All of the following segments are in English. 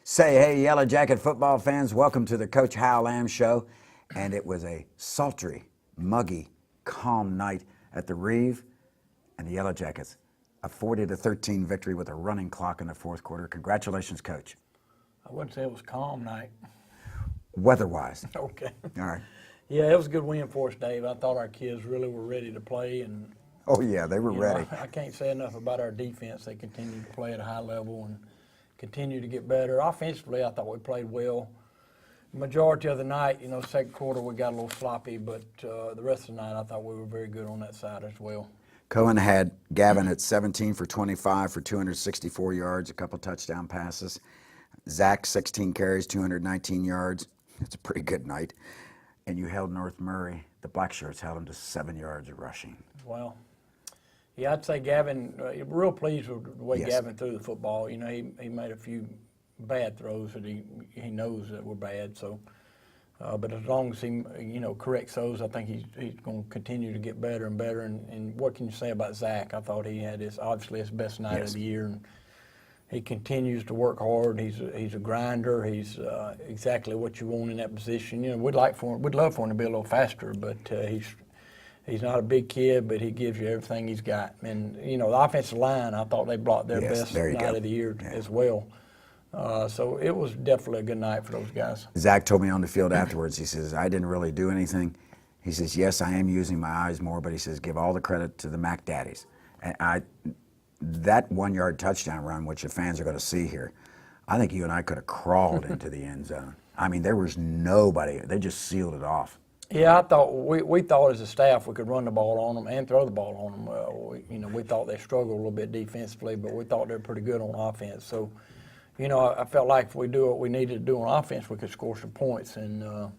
Say hey, Yellow Jacket football fans, welcome to the Coach Hal Lamb Show. And it was a sultry, muggy, calm night at the Reeve, and the Yellow Jackets, a 40-13 victory with a running clock in the fourth quarter. Congratulations, Coach. I wouldn't say it was a calm night. Weather-wise. Okay. All right. Yeah, it was a good win for us, Dave. I thought our kids really were ready to play, and Oh yeah, they were ready. I can't say enough about our defense. They continue to play at a high level and continue to get better. Offensively, I thought we played well. Majority of the night, second quarter we got a little sloppy, but the rest of the night I thought we were very good on that side as well. Cohen had Gavin at 17 for 25 for 264 yards, a couple touchdown passes. Zach, 16 carries, 219 yards. It's a pretty good night. And you held North Murray, the Black Shirts held him to 7 yards of rushing. Well, yeah, I'd say Gavin, real pleased with the way Yes. Gavin threw the football. He made a few bad throws that he knows that were bad. So, but as long as he corrects those, I think he's going to continue to get better and better. And what can you say about Zach? I thought he had obviously his best night Yes. of the year, and he continues to work hard. He's a grinder. He's exactly what you want in that position. We'd love for him to be a little faster, but he's not a big kid, but he gives you everything he's got. And, the offensive line, I thought they blocked their Yes, best there you night go. of the year Yeah. as well. So it was definitely a good night for those guys. Zach told me on the field afterwards, he says, I didn't really do anything. He says, yes, I am using my eyes more, but he says, give all the credit to the Mac Daddies. And that 1-yard touchdown run, which the fans are going to see here, I think you and I could have crawled into the end zone. I mean, there was nobody. They just sealed it off. Yeah, I thought we thought as a staff we could run the ball on them and throw the ball on them. We thought they struggled a little bit defensively, but we thought they were pretty good on offense. So, I felt like if we do what we needed to do on offense, we could score some points, and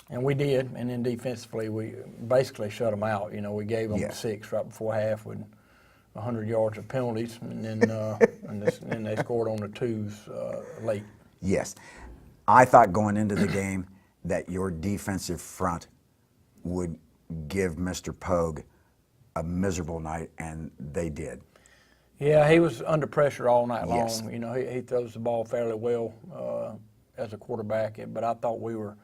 we did. And then defensively, we basically shut them out. We gave them 6 right before half with 100 yards of penalties, and then and then they scored on the 2s late. Yes. I thought going into the game that your defensive front would give Mr. Pogue a miserable night, and they did. Yeah, he was under pressure all night long. Yes. He throws the ball fairly well as a quarterback, but I thought we were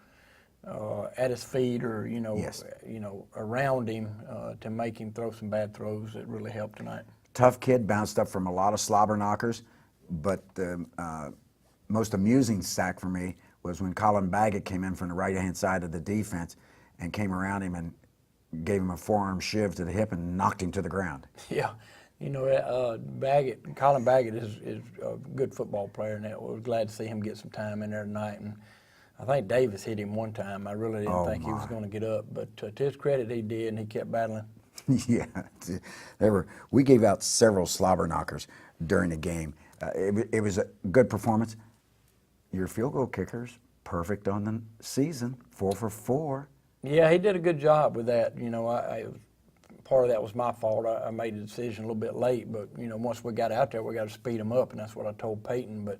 at his feet or Yes. around him to make him throw some bad throws. It really helped tonight. Tough kid, bounced up from a lot of slobber knockers, but the most amusing sack for me was when Colin Baggett came in from the right-hand side of the defense and came around him and gave him a forearm shiv to the hip and knocked him to the ground. Yeah, Colin Baggett is a good football player, and we're glad to see him get some time in there tonight. And I think Davis hit him one time. I really didn't think he was going to get up, but to his credit, he did, and he kept battling. Yeah, we gave out several slobber knockers during the game. It was a good performance. Your field goal kicker's perfect on the season, 4 for 4. Yeah, he did a good job with that. Part of that was my fault. I made the decision a little bit late, but once we got out there, we got to speed him up, and that's what I told Peyton. But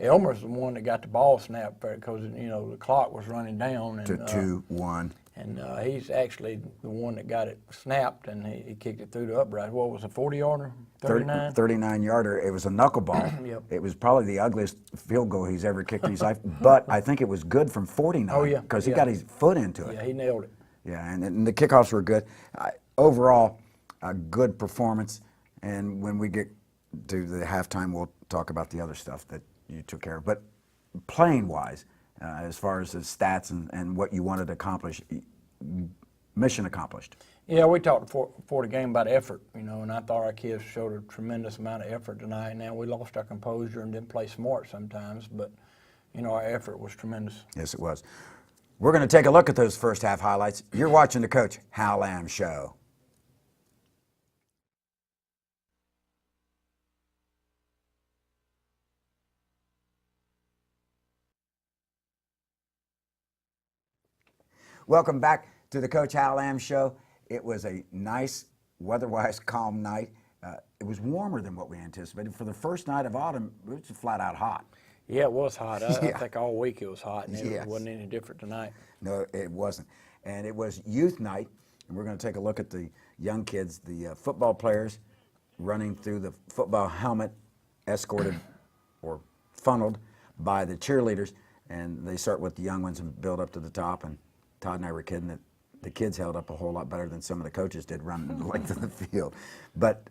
Elmer's the one that got the ball snapped because the clock was running down. And, To 2-1. And he's actually the one that got it snapped, and he kicked it through the upright. What was it, 40-yarder? 39? 39-yarder. It was a knuckleball. Yep. It was probably the ugliest field goal he's ever kicked in his life, but I think it was good from 49. Oh, yeah. Because he Yeah. got his foot into it. Yeah, he nailed it. Yeah, and the kickoffs were good. Overall, a good performance. And when we get to the halftime, we'll talk about the other stuff that you took care of. But playing-wise, as far as the stats and what you wanted to accomplish, mission accomplished. Yeah, we talked before the game about effort, and I thought our kids showed a tremendous amount of effort tonight. Now, we lost our composure and didn't play smart sometimes, but, our effort was tremendous. Yes, it was. We're going to take a look at those first half highlights. You're watching the Coach Hal Lamb Show. Welcome back to the Coach Hal Lamb Show. It was a nice, weather-wise calm night. It was warmer than what we anticipated. For the first night of autumn, it was flat out hot. Yeah, it was hot. I Yeah. think all week it was hot, and Yes. it wasn't any different tonight. No, it wasn't. And it was youth night, and we're going to take a look at the young kids, the football players running through the football helmet, escorted or funneled by the cheerleaders, and they start with the young ones and build up to the top. And Todd and I were kidding that the kids held up a whole lot better than some of the coaches did running the length of the field. But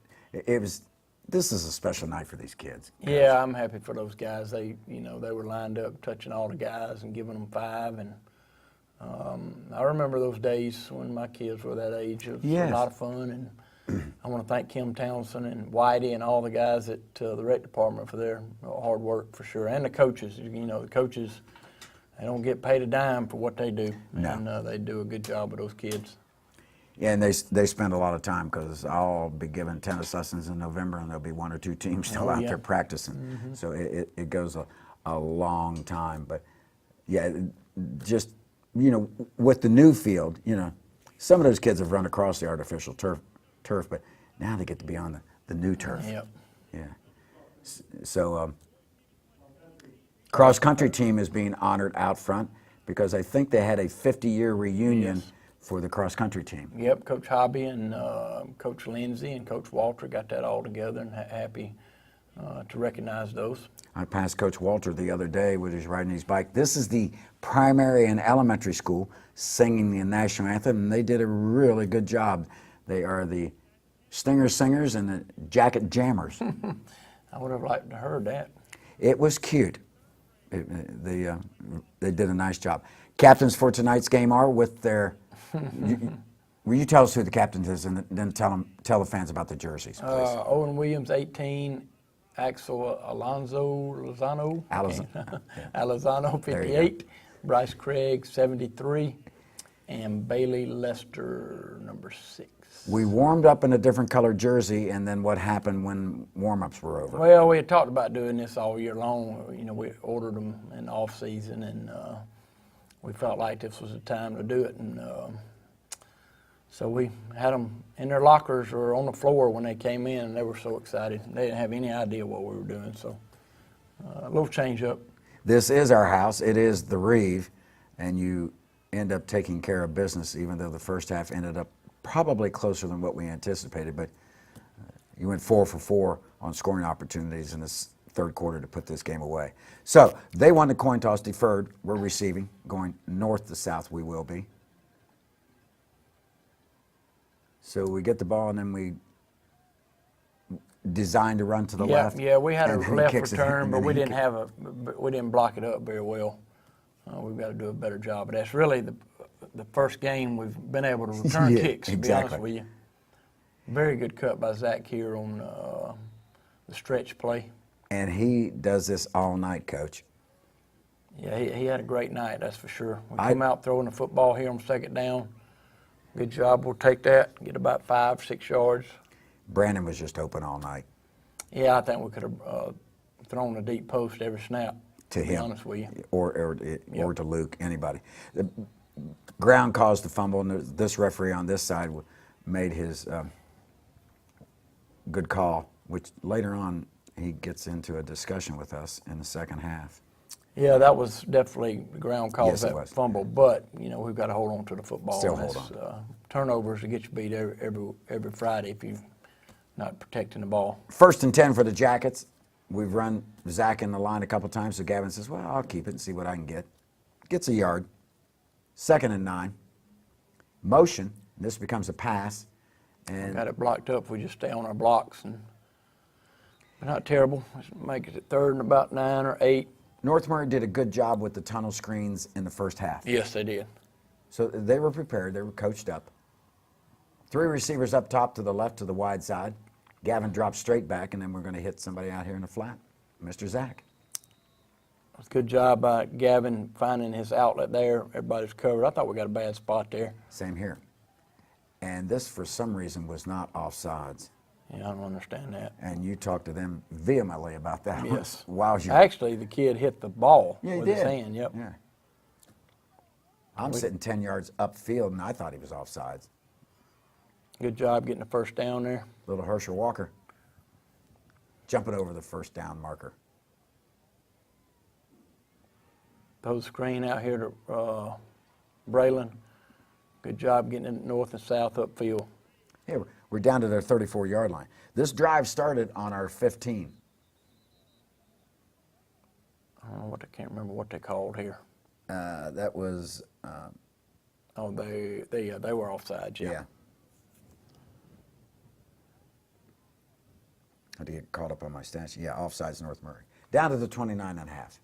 this is a special night for these kids. Yeah, I'm happy for those guys. They were lined up touching all the guys and giving them five. And I remember those days when my kids were that age. It was Yes. a lot of fun. And I want to thank Kim Townsend and Whitey and all the guys at the rec department for their hard work, for sure. And the coaches. The coaches, they don't get paid a dime for what they do. No. And they do a good job with those kids. Yeah, and they spend a lot of time, because I'll be giving tennis lessons in November, and there'll be one or two teams still out there practicing. Mm-hmm. So it goes a long time. But yeah, just, with the new field, some of those kids have run across the artificial turf, but now they get to be on the new turf. Yep. Yeah. So cross country team is being honored out front, because I think they had a 50-year reunion. Yes. For the cross country team. Yep, Coach Hobby and Coach Lindsay and Coach Walter got that all together, and happy to recognize those. I passed Coach Walter the other day when he was riding his bike. This is the primary and elementary school singing the national anthem, and they did a really good job. They are the Stinger Singers and the Jacket Jammers. I would have liked to heard that. It was cute. They did a nice job. Captains for tonight's game are with their... Will you tell us who the captain is, and then tell the fans about the jerseys, please? Owen Williams, 18. Axel Lozano, Alazano, 58. Bryce Craig, 73. And Bailey Lester, number 6. We warmed up in a different colored jersey, and then what happened when warm-ups were over? Well, we had talked about doing this all year long. We ordered them in the off season, and we felt like this was the time to do it. And so we had them in their lockers or on the floor when they came in, and they were so excited. They didn't have any idea what we were doing. So a little change up. This is our house. It is the Reeve, and you end up taking care of business, even though the first half ended up probably closer than what we anticipated. But you went 4 for 4 on scoring opportunities in this third quarter to put this game away. So they won the coin toss, deferred. We're receiving, going north to south. We will be. So we get the ball, and then we design to run to the left. Yeah, we had a and then he left kicks it, return, and but then we he didn't block it up very well. We've got to do a better job. But that's really the first game we've been able to return kicks, to be honest with you. Very good cut by Zach here on the stretch play. And he does this all night, Coach. Yeah, he had a great night, that's for sure. We come out throwing the football here on second down. Good job. We'll take that, get about 5-6 yards. Brandon was just open all night. Yeah, I think we could have thrown a deep post every snap, to be him, honest with you. or to Luke, anybody. The ground caused the fumble, and this referee on this side made his good call, which later on he gets into a discussion with us in the second half. Yeah, that was definitely the ground caused Yes, it that was. fumble, but we've got to hold on to the football. Still hold on. Turnovers to get you beat every Friday if you're not protecting the ball. 1st and 10 for the Jackets. We've run Zach in the line a couple times, so Gavin says, well, I'll keep it and see what I can get. Gets a yard. 2nd and 9. Motion. This becomes a pass. And Got it blocked up. We just stay on our blocks, and we're not terrible. Let's make it 3rd and about 9 or 8. North Murray did a good job with the tunnel screens in the first half. Yes, they did. So they were prepared. They were coached up. 3 receivers up top to the left to the wide side. Gavin drops straight back, and then we're going to hit somebody out here in the flat, Mr. Zach. It was a good job by Gavin finding his outlet there. Everybody's covered. I thought we got a bad spot there. Same here. And this, for some reason, was not offsides. Yeah, I don't understand that. And you talked to them vehemently about that. Yes. Wow. Actually, the kid hit the ball Yeah, he with did. his hand. Yep. Yeah. I'm sitting 10 yards upfield, and I thought he was offsides. Good job getting the first down there. Little Herschel Walker jumping over the first down marker. Throw the screen out here to Braylon. Good job getting it north and south upfield. Yeah, we're down to their 34-yard line. This drive started on our 15. I don't know I can't remember what they called here. That was, Oh, they were offsides, yeah. yeah. I had to get caught up on my stats. Yeah, offsides North Murray. Down to the 29.5.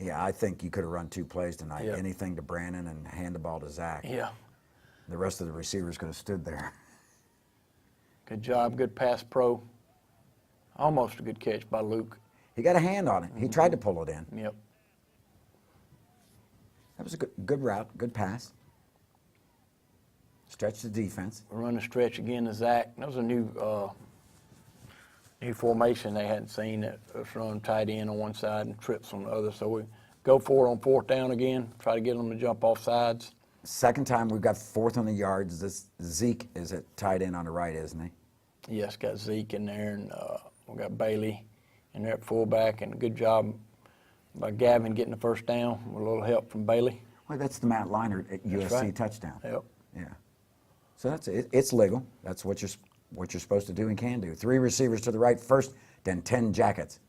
Yeah, I think you could have run 2 plays tonight. Yeah. Anything to Brandon and hand the ball to Zach. Yeah. The rest of the receivers could have stood there. Good job, good pass pro. Almost a good catch by Luke. He got a hand on it. He tried to pull it in. Yep. That was a good route, good pass. Stretch the defense. Run the stretch again to Zach. That was a new formation they hadn't seen. That was run tight end on one side and trips on the other. So we go for it on 4th down again. Try to get them to jump off sides. Second time we've got 4th on the yards. This Zeke is at tight end on the right, isn't he? Yes, got Zeke in there, and we got Bailey in there at fullback, and a good job by Gavin getting the first down with a little help from Bailey. Well, that's the Matt Leinart at USC right. touchdown. Yep. Yeah. So that's it. It's legal. That's what you're supposed to do and can do. 3 receivers to the right first, then 10 jackets.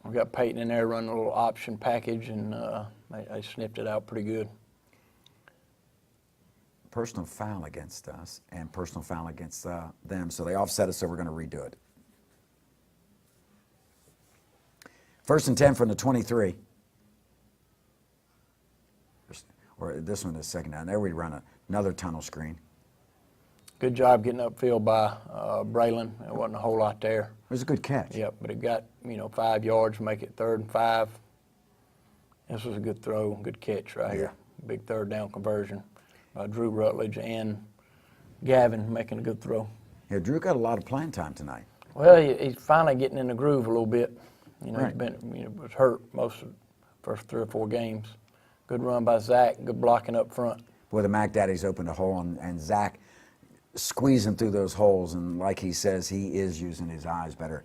We got Peyton in there running a little option package, and they sniffed it out pretty good. Personal foul against us and personal foul against them, so they offset us, so we're going to redo it. 1st and 10 from the 23. Or this one is 2nd down. There we run another tunnel screen. Good job getting upfield by Braylon. There wasn't a whole lot there. It was a good catch. Yep, but it got 5 yards, make it 3rd and 5. This was a good throw, good catch right here. Big 3rd down conversion by Drew Rutledge and Gavin making a good throw. Yeah, Drew got a lot of playing time tonight. Well, he's finally getting in the groove a little bit. Right. He's been was hurt most of the first 3 or 4 games. Good run by Zach, good blocking up front. Boy, the Mac Daddies opened a hole, and Zach squeezing through those holes, and like he says, he is using his eyes better.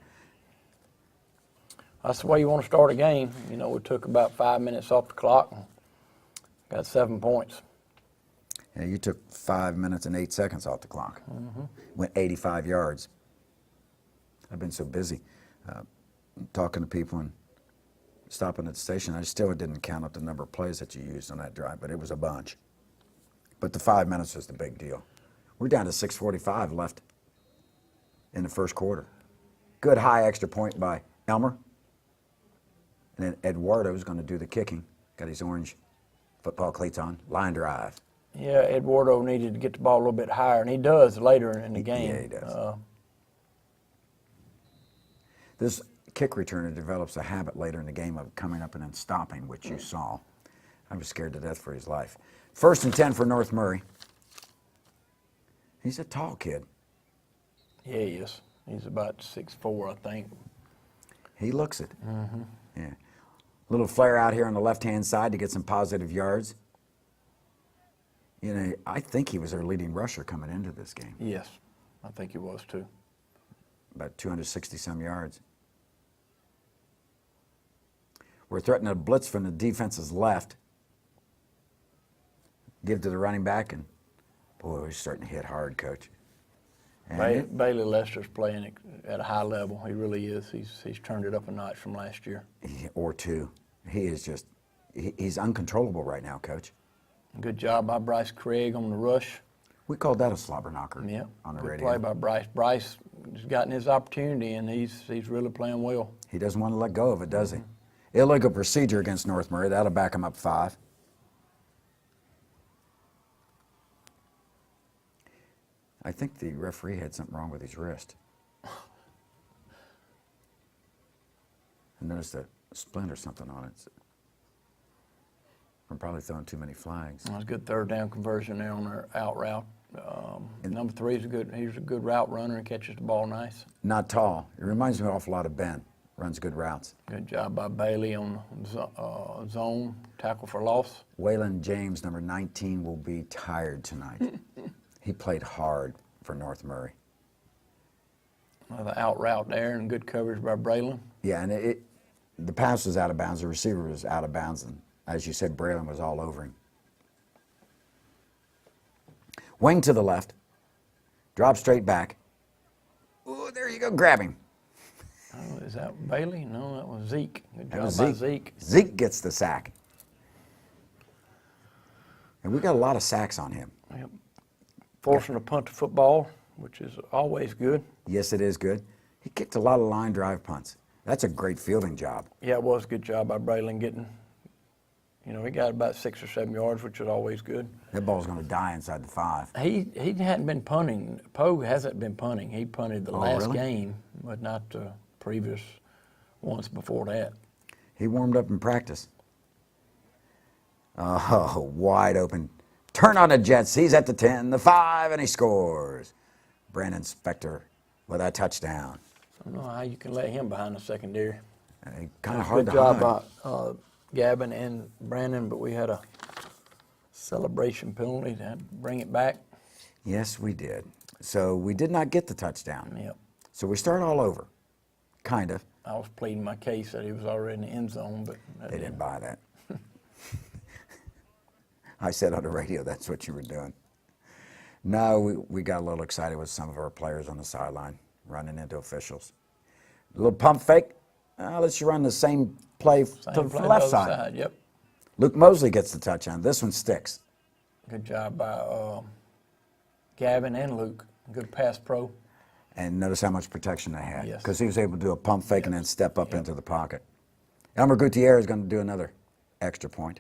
That's the way you want to start a game. We took about 5 minutes off the clock and got 7 points. Yeah, you took 5 minutes and 8 seconds off the clock. Went 85 yards. I've been so busy talking to people and stopping at the station. I still didn't count up the number of plays that you used on that drive, but it was a bunch. But the 5 minutes was the big deal. We're down to 6:45 left in the first quarter. Good high extra point by Elmer. And then Eduardo's going to do the kicking. Got his orange football cleats on. Line drive. Yeah, Eduardo needed to get the ball a little bit higher, and he does later in the game. Yeah, he does. This kick returner develops a habit later in the game of coming up and then stopping, which you saw. I was scared to death for his life. 1st and 10 for North Murray. He's a tall kid. Yeah, he is. He's about 6'4", I think. He looks it. Yeah. Little flare out here on the left-hand side to get some positive yards. I think he was our leading rusher coming into this game. Yes, I think he was too. About 260-some yards. We're threatening a blitz from the defense's left. Give to the running back, and boy, he's starting to hit hard, Coach. And Bailey Lester's playing at a high level. He really is. He's turned it up a notch from last year. Or 2. He is just, he's uncontrollable right now, Coach. Good job by Bryce Craig on the rush. We called that a slobber knocker Yeah, on the good radio. play by Bryce. Bryce has gotten his opportunity, and he's really playing well. He doesn't want to let go of it, does he? Illegal procedure against North Murray. That'll back him up 5. I think the referee had something wrong with his wrist. I noticed a splint or something on it. I'm probably throwing too many flags. That was a good 3rd down conversion there on their out route. Number 3 is he's a good route runner and catches the ball nice. Not tall. It reminds me an awful lot of Ben. Runs good routes. Good job by Bailey on zone, tackle for loss. Waylon James, number 19, will be tired tonight. He played hard for North Murray. Another out route there and good coverage by Braylon. Yeah, and the pass was out of bounds. The receiver was out of bounds, and as you said, Braylon was all over him. Wing to the left. Drop straight back. Oh, there you go. Grab him. Oh, Is that Bailey? No, that was Zeke. Good That job was by Zeke. Zeke gets the sack. And we got a lot of sacks on him. Yep. Forcing a punt to football, which is always good. Yes, it is good. He kicked a lot of line drive punts. That's a great fielding job. Yeah, it was a good job by Braylon getting, he got about 6 or 7 yards, which is always good. That ball's going to die inside the 5. He hadn't been punting. Poe hasn't been punting. He punted the last really? game, but not the previous ones before that. He warmed up in practice. Oh, wide open. Turn on the Jets. He's at the 10, the 5, and he scores. Brandon Spector with a touchdown. I don't know how you can let him behind the secondary. Kind of hard to Good job hide. by Gavin and Brandon, but we had a celebration penalty to bring it back. Yes, we did. So we did not get the touchdown. Yep. So we start all over, kind of. I was pleading my case that he was already in the end zone, but They didn't buy that. I said on the radio that's what you were doing. No, we got a little excited with some of our players on the sideline running into officials. A little pump fake. Let's run the same play to the play left other side. Yep. Luke Mosley gets the touchdown. This one sticks. Good job by Gavin and Luke. Good pass pro. And notice how much protection they had. Yes. Because he was able to do a pump fake and then step up into the pocket. Elmer Gutierrez is going to do another extra point.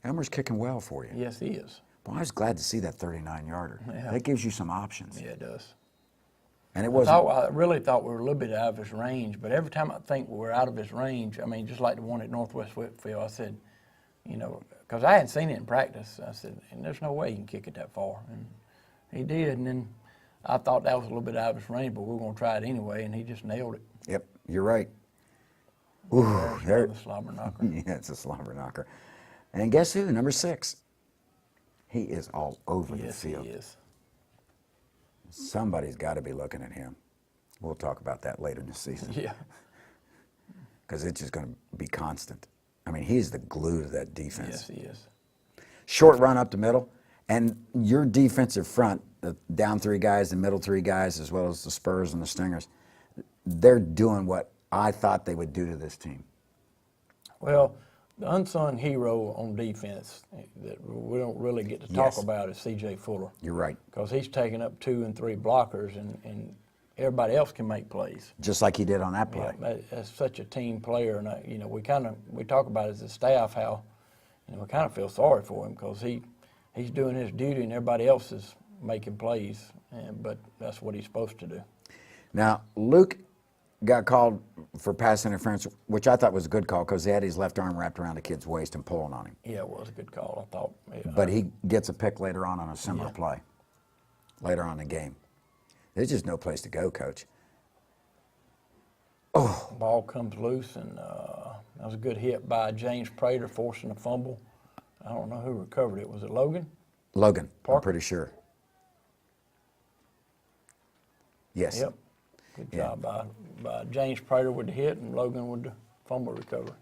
Elmer's kicking well for you. Yes, he is. Well, I was glad to see that 39-yarder. Yeah. That gives you some options. Yeah, it does. And it wasn't. I really thought we were a little bit out of his range, but every time I think we're out of his range, I mean, just like the one at Northwest Whitfield, I said, because I hadn't seen it in practice, I said, and there's no way he can kick it that far. And he did, and then I thought that was a little bit out of his range, but we were going to try it anyway, and he just nailed it. Yep, you're right. Ooh, there. The slobber knocker. Yeah, it's a slobber knocker. And guess who? Number 6. He is all over the Yes, field. he is. Somebody's got to be looking at him. We'll talk about that later in the season. Yeah. Because it's just going to be constant. I mean, he's the glue to that defense. Yes, he is. Short run up the middle, and your defensive front, the down 3 guys, the middle 3 guys, as well as the Spurs and the Stingers, they're doing what I thought they would do to this team. Well, the unsung hero on defense that we don't really get to talk Yes. about is C.J. Fuller. You're right. Because he's taking up 2 and 3 blockers, and everybody else can make plays. Just like he did on that play. Yeah, that's such a team player, and we talk about it as a staff how, we kind of feel sorry for him because he's doing his duty and everybody else is making plays, but that's what he's supposed to do. Now, Luke got called for pass interference, which I thought was a good call because he had his left arm wrapped around the kid's waist and pulling on him. Yeah, it was a good call, I thought. Yeah. But he gets a pick later on a similar Yeah. play, later on in the game. There's just no place to go, Coach. Oh, Ball comes loose, and that was a good hit by James Prater, forcing a fumble. I don't know who recovered it. Was it Logan? Logan, I'm Parker? pretty sure. Yes. Yep. Good Yeah. job by James Prater with the hit and Logan with the fumble recovery.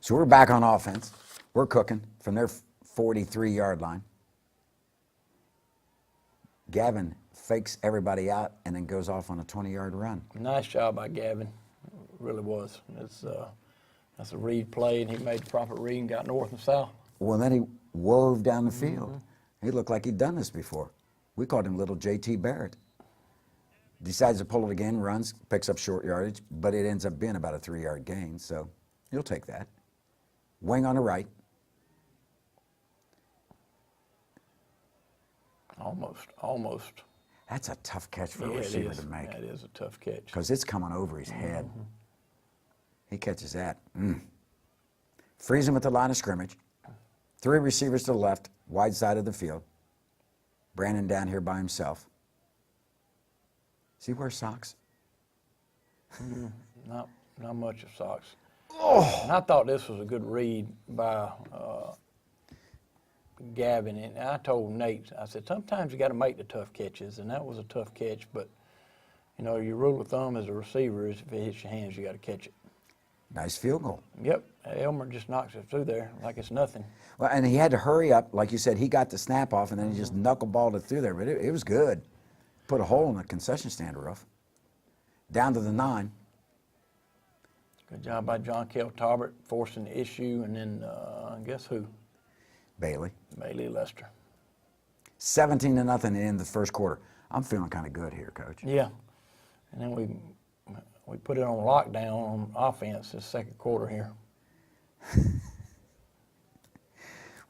So we're back on offense. We're cooking from their 43-yard line. Gavin fakes everybody out and then goes off on a 20-yard run. Nice job by Gavin. It really was. That's a read play, and he made the proper read and got north and south. Well, then he wove down the field. He looked like he'd done this before. We called him Little J.T. Barrett. Decides to pull it again, runs, picks up short yardage, but it ends up being about a 3-yard gain, so you'll take that. Wing on the right. Almost. That's a tough catch for a Yeah, it receiver is. to make That is a tough catch. because it's coming over his head. He catches that. Frees him at the line of scrimmage. 3 receivers to the left, wide side of the field. Brandon down here by himself. Does he wear socks? Not much of socks. Oh. And I thought this was a good read by Gavin. And I told Nate, I said, sometimes you got to make the tough catches, and that was a tough catch. But your rule of thumb as a receiver is if it hits your hands, you got to catch it. Nice field goal. Yep, Elmer just knocks it through there like it's nothing. Well, and he had to hurry up. Like you said, he got the snap off, and then he just knuckleballed it through there. But it was good. Put a hole in the concession stand roof. down to the 9. Good job by John Kell Talbot forcing the issue, and then guess who? Bailey. Bailey Lester. 17-0 in the first quarter. I'm feeling kind of good here, Coach. Yeah, and then we put it on lockdown on offense this second quarter here.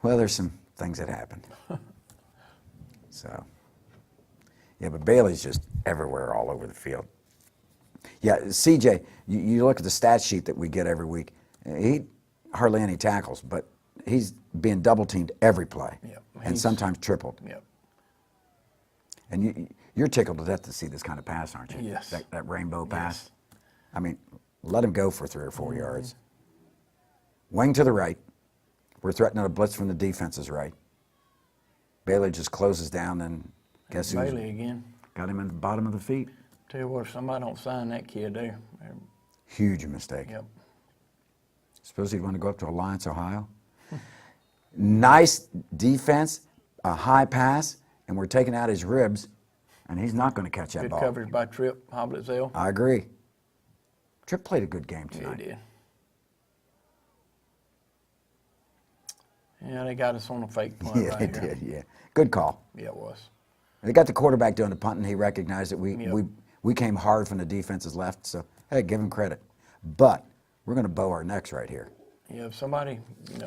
Well, there's some things that happened. So, yeah, but Bailey's just everywhere, all over the field. Yeah, CJ, you look at the stat sheet that we get every week. He hardly any tackles, but he's being double teamed every play, Yep, and sometimes tripled. Yep. And you're tickled to death to see this kind of pass, aren't you? Yes. That rainbow pass. Yes. I mean, let him go for 3 or 4 yards. Wing to the right. We're threatening a blitz from the defense's right. Bailey just closes down, and guess who's Bailey again. got him in the bottom of the feet. Tell you what, if somebody don't sign that kid there. Huge mistake. Yep. Suppose he'd want to go up to Alliance, Ohio. Nice defense, a high pass, and we're taking out his ribs, and he's not going to catch that Good ball. coverage by Tripp Hoblitzell. I agree. Tripp played a good game Yeah, tonight. he did. Yeah, they got us on a fake punt Yeah, right they here. did, yeah. Good call. Yeah, it was. They got the quarterback doing the punting. He recognized it. Yep. We came hard from the defense's left, so, hey, give him credit. But we're going to bow our necks right here. Yeah, if somebody, you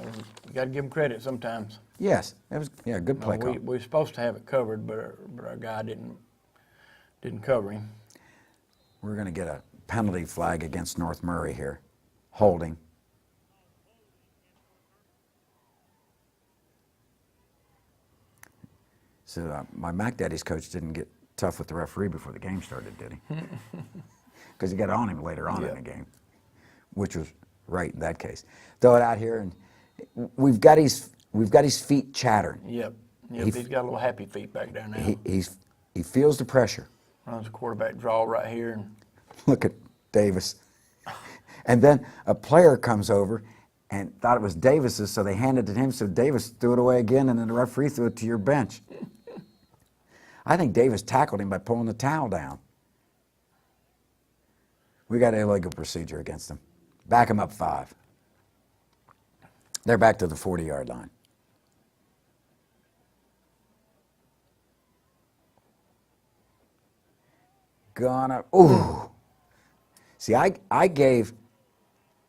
got to give them credit sometimes. Yes, it was, yeah, good play call. We're supposed to have it covered, but our guy didn't cover him. We're going to get a penalty flag against North Murray here. Holding. So my Mac Daddy's coach didn't get tough with the referee before the game started, did he? Because he got on him later on in the game, which was right in that case. Throw it out here, and we've got his feet chattering. Yep. He's got a little happy feet back there now. He feels the pressure. Runs a quarterback draw right here. And Look at Davis. And then a player comes over and thought it was Davis's, so they handed it to him, so Davis threw it away again, and then the referee threw it to your bench. I think Davis tackled him by pulling the towel down. We got illegal procedure against them. Back them up 5. They're back to the 40-yard line. Ooh. See, I gave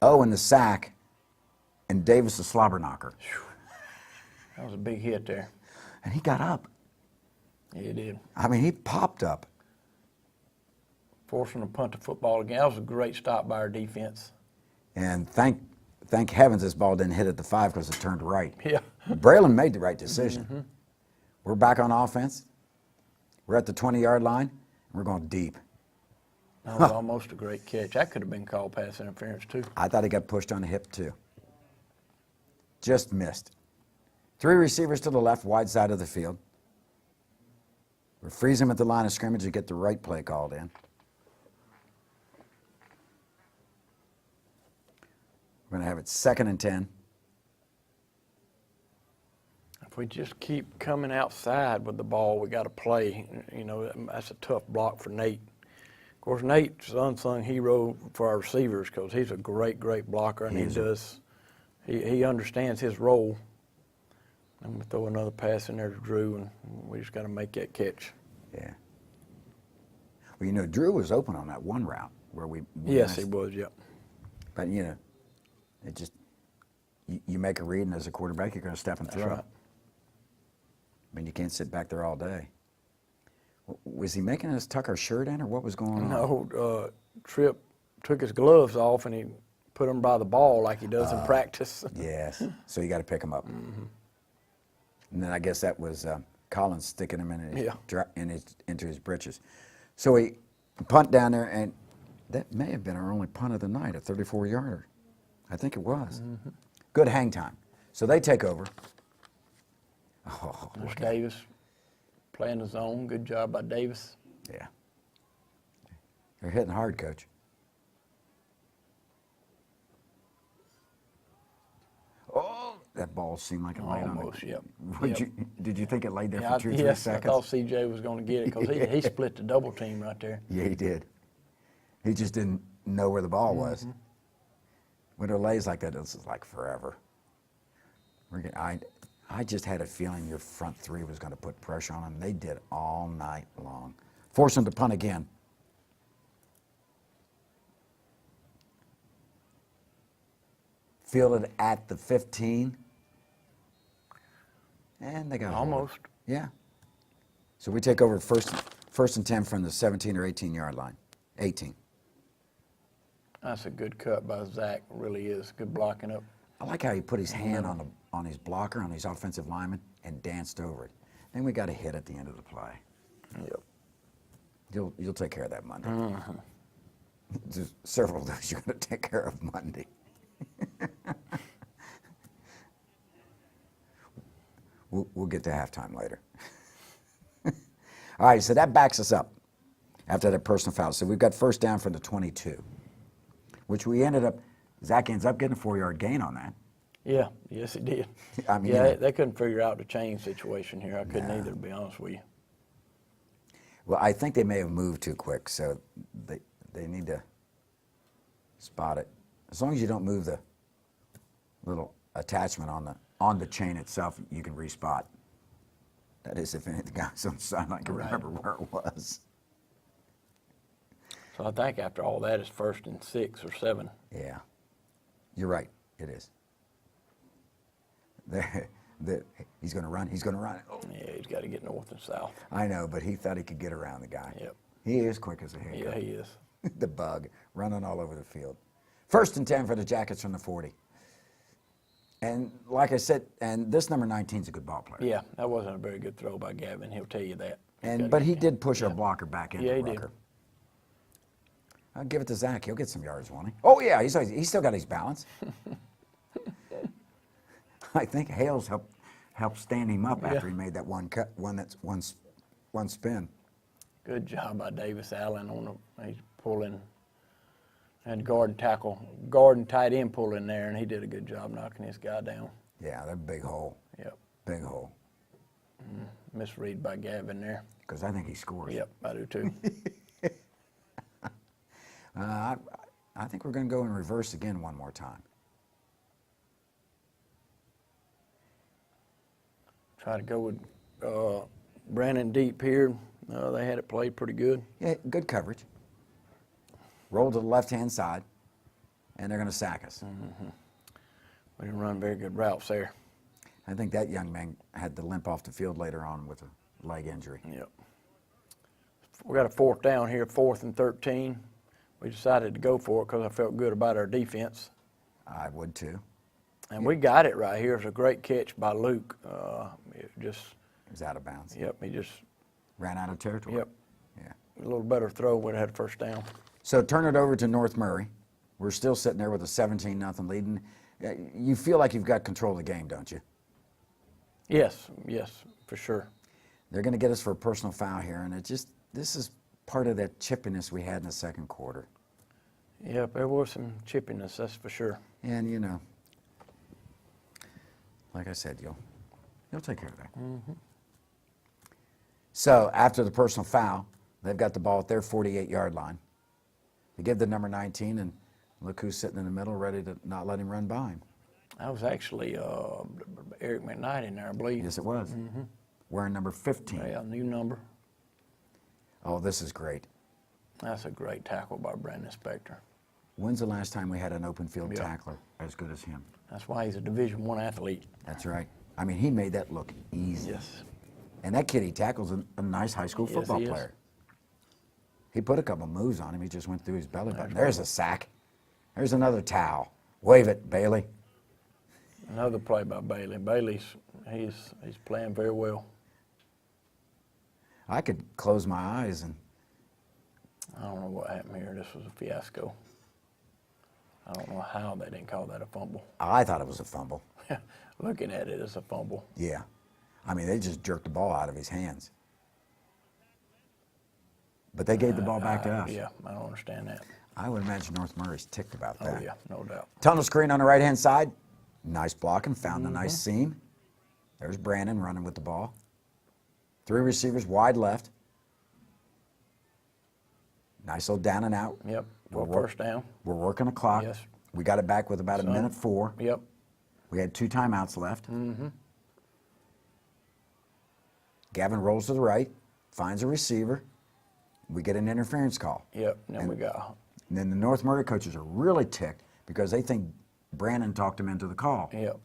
Owen the sack and Davis the slobber knocker. that was a big hit there. And he got up. Yeah, he did. I mean, he popped up. Forcing a punt to football again. That was a great stop by our defense. And thank heavens this ball didn't hit at the 5 because it turned right. Yeah. Braylon made the right decision. We're back on offense. We're at the 20-yard line. We're going deep. That was almost a great catch. That could have been called pass interference, too. I thought he got pushed on the hip, too. Just missed. 3 receivers to the left, wide side of the field. We freeze him at the line of scrimmage to get the right play called in. We're going to have it 2nd and 10. If we just keep coming outside with the ball, we got to play. That's a tough block for Nate. Of course, Nate's an unsung hero for our receivers because he's a great, great blocker, and he understands his role. And we throw another pass in there to Drew, and we just got to make that catch. Yeah. Well, Drew was open on that one route where we Yes, missed. he was, yep. But, it just, you make a read, and as a quarterback, you're going to step and That's throw. right. I mean, you can't sit back there all day. Was he making us tuck our shirt in, or what was going on? No, Tripp took his gloves off, and he put them by the ball like he does in practice. Yes. So you got to pick him up. And then I guess that was Collins sticking him into his britches. So we punt down there, and that may have been our only punt of the night, a 34-yarder. I think it was. Good hang time. So they take over. Oh, There's Davis playing the zone. Good job by Davis. yeah. They're hitting hard, Coach. Oh, that ball seemed like it laid on Almost, it. yep. Did you think it laid there Yeah, for 2 or 3 yes, seconds? I thought CJ was going to get it because he split the double team right there. Yeah, he did. He just didn't know where the ball was. When it lays like that, this is like forever. I just had a feeling your front three was going to put pressure on them. They did all night long. Force them to punt again. Fielded at the 15. And they got Almost. Yeah. So we take over first and 10 from the 17 or 18-yard line. 18. That's a good cut by Zach. Really is good blocking up. I like how he put his hand on his blocker, on his offensive lineman, and danced over it. Then we got a hit at the end of the play. Yep. You'll take care of that Monday. There's several of those you're going to take care of Monday. We'll get to halftime later. All right, so that backs us up after that personal foul. So we've got first down from the 22, which we ended up, Zach ends up getting a 4-yard gain on that. Yeah, yes, it did. I mean, yeah, they couldn't figure out the chain situation here. I couldn't either, to be honest with you. Well, I think they may have moved too quick, so they need to spot it. As long as you don't move the little attachment on the chain itself, you can respot. That is, if anything else on the sideline can remember where it was. So I think after all that, it's first and 6 or 7. Yeah, you're right. It is. He's going to run. He's going to run. Oh. Yeah, he's got to get north and south. I know, but he thought he could get around the guy. Yep. He is quick as a haircut. Yeah, he is. The bug, running all over the field. First and 10 for the Jackets from the 40. And like I said, and this number 19 is a good ball player. Yeah, that wasn't a very good throw by Gavin. He'll tell you that. But he did push our blocker back into Yeah, he Rucker. did. I'll give it to Zach. He'll get some yards, won't he? Oh, yeah, he's still got his balance. I think Hales helped stand him up after he made that one spin. Good job by Davis Allen he's pulling, and guard and tight end pulling there, and he did a good job knocking this guy down. Yeah, that big hole. Yep. Big hole. Misread by Gavin there. Because I think he scores. Yep, I do too. I think we're going to go in reverse again one more time. Try to go with Brandon deep here. They had it played pretty good. Yeah, good coverage. Roll to the left-hand side, and they're going to sack us. We didn't run very good routes there. I think that young man had to limp off the field later on with a leg injury. Yep. We got a fourth down here, 4th and 13. We decided to go for it because I felt good about our defense. I would too. And we got it right here. It's a great catch by Luke. It was out of bounds. Yep, he just ran out of territory. Yep. Yeah. A little better throw would have had first down. So turn it over to North Murray. We're still sitting there with a 17-0 lead. And you feel like you've got control of the game, don't you? Yes, for sure. They're going to get us for a personal foul here, and this is part of that chippiness we had in the second quarter. Yep, there was some chippiness, that's for sure. And like I said, you'll take care of that. So after the personal foul, they've got the ball at their 48-yard line. They give the number 19, and look who's sitting in the middle, ready to not let him run by him. That was actually Eric McKnight in there, I believe. Yes, it was. Wearing number 15. Yeah, new number. Oh, this is great. That's a great tackle by Brandon Spector. When's the last time we had an open field tackler as good as him? That's why he's a Division I athlete. That's right. I mean, he made that look easy. Yes. And that kid he tackles a nice high school football player. He put a couple moves on him. He just went through his belly button. There's a sack. There's another towel. Wave it, Bailey. Another play by Bailey. He's playing very well. I could close my eyes and I don't know what happened here. This was a fiasco. I don't know how they didn't call that a fumble. I thought it was a fumble. Looking at it, it's a fumble. Yeah. I mean, they just jerked the ball out of his hands. But they gave the ball back to us. Yeah, I don't understand that. I would imagine North Murray's ticked about that. Oh, yeah, no doubt. Tunnel screen on the right-hand side. Nice blocking, found the nice seam. There's Brandon running with the ball. 3 receivers wide left. Nice little down and out. Yep. We're For first down. We're working the clock. Yes. We got it back with about a minute 4. Yep. We had 2 timeouts left. Gavin rolls to the right, finds a receiver. We get an interference call. Yep. And then we got. And then the North Murray coaches are really ticked because they think Brandon talked him into the call. Yep.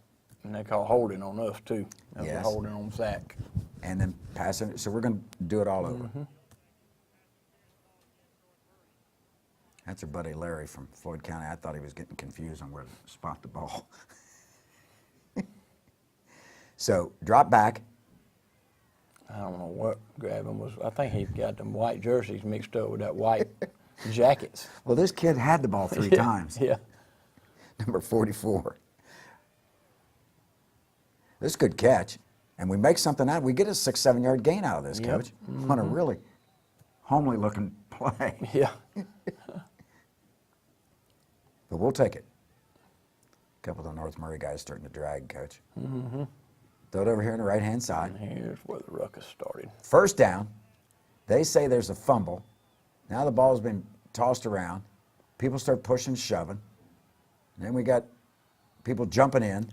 And they call holding on us too. That was Yes. holding on Zach. And then passing. So we're going to do it all over. That's our buddy Larry from Floyd County. I thought he was getting confused on where to spot the ball. So drop back. I don't know what Gavin was. I think he got them white jerseys mixed up with that white jackets. Well, this kid had the ball 3 times. Yeah. Number 44. This is a good catch. And we make something out. We get a 6-7 yard gain out of this, Yep. Coach. On a really homely looking play. Yeah. But we'll take it. A couple of the North Murray guys starting to drag, Coach. Throw it over here on the right-hand side. And here's where the ruckus started. First down. They say there's a fumble. Now the ball's been tossed around. People start pushing, shoving. And then we got people jumping in.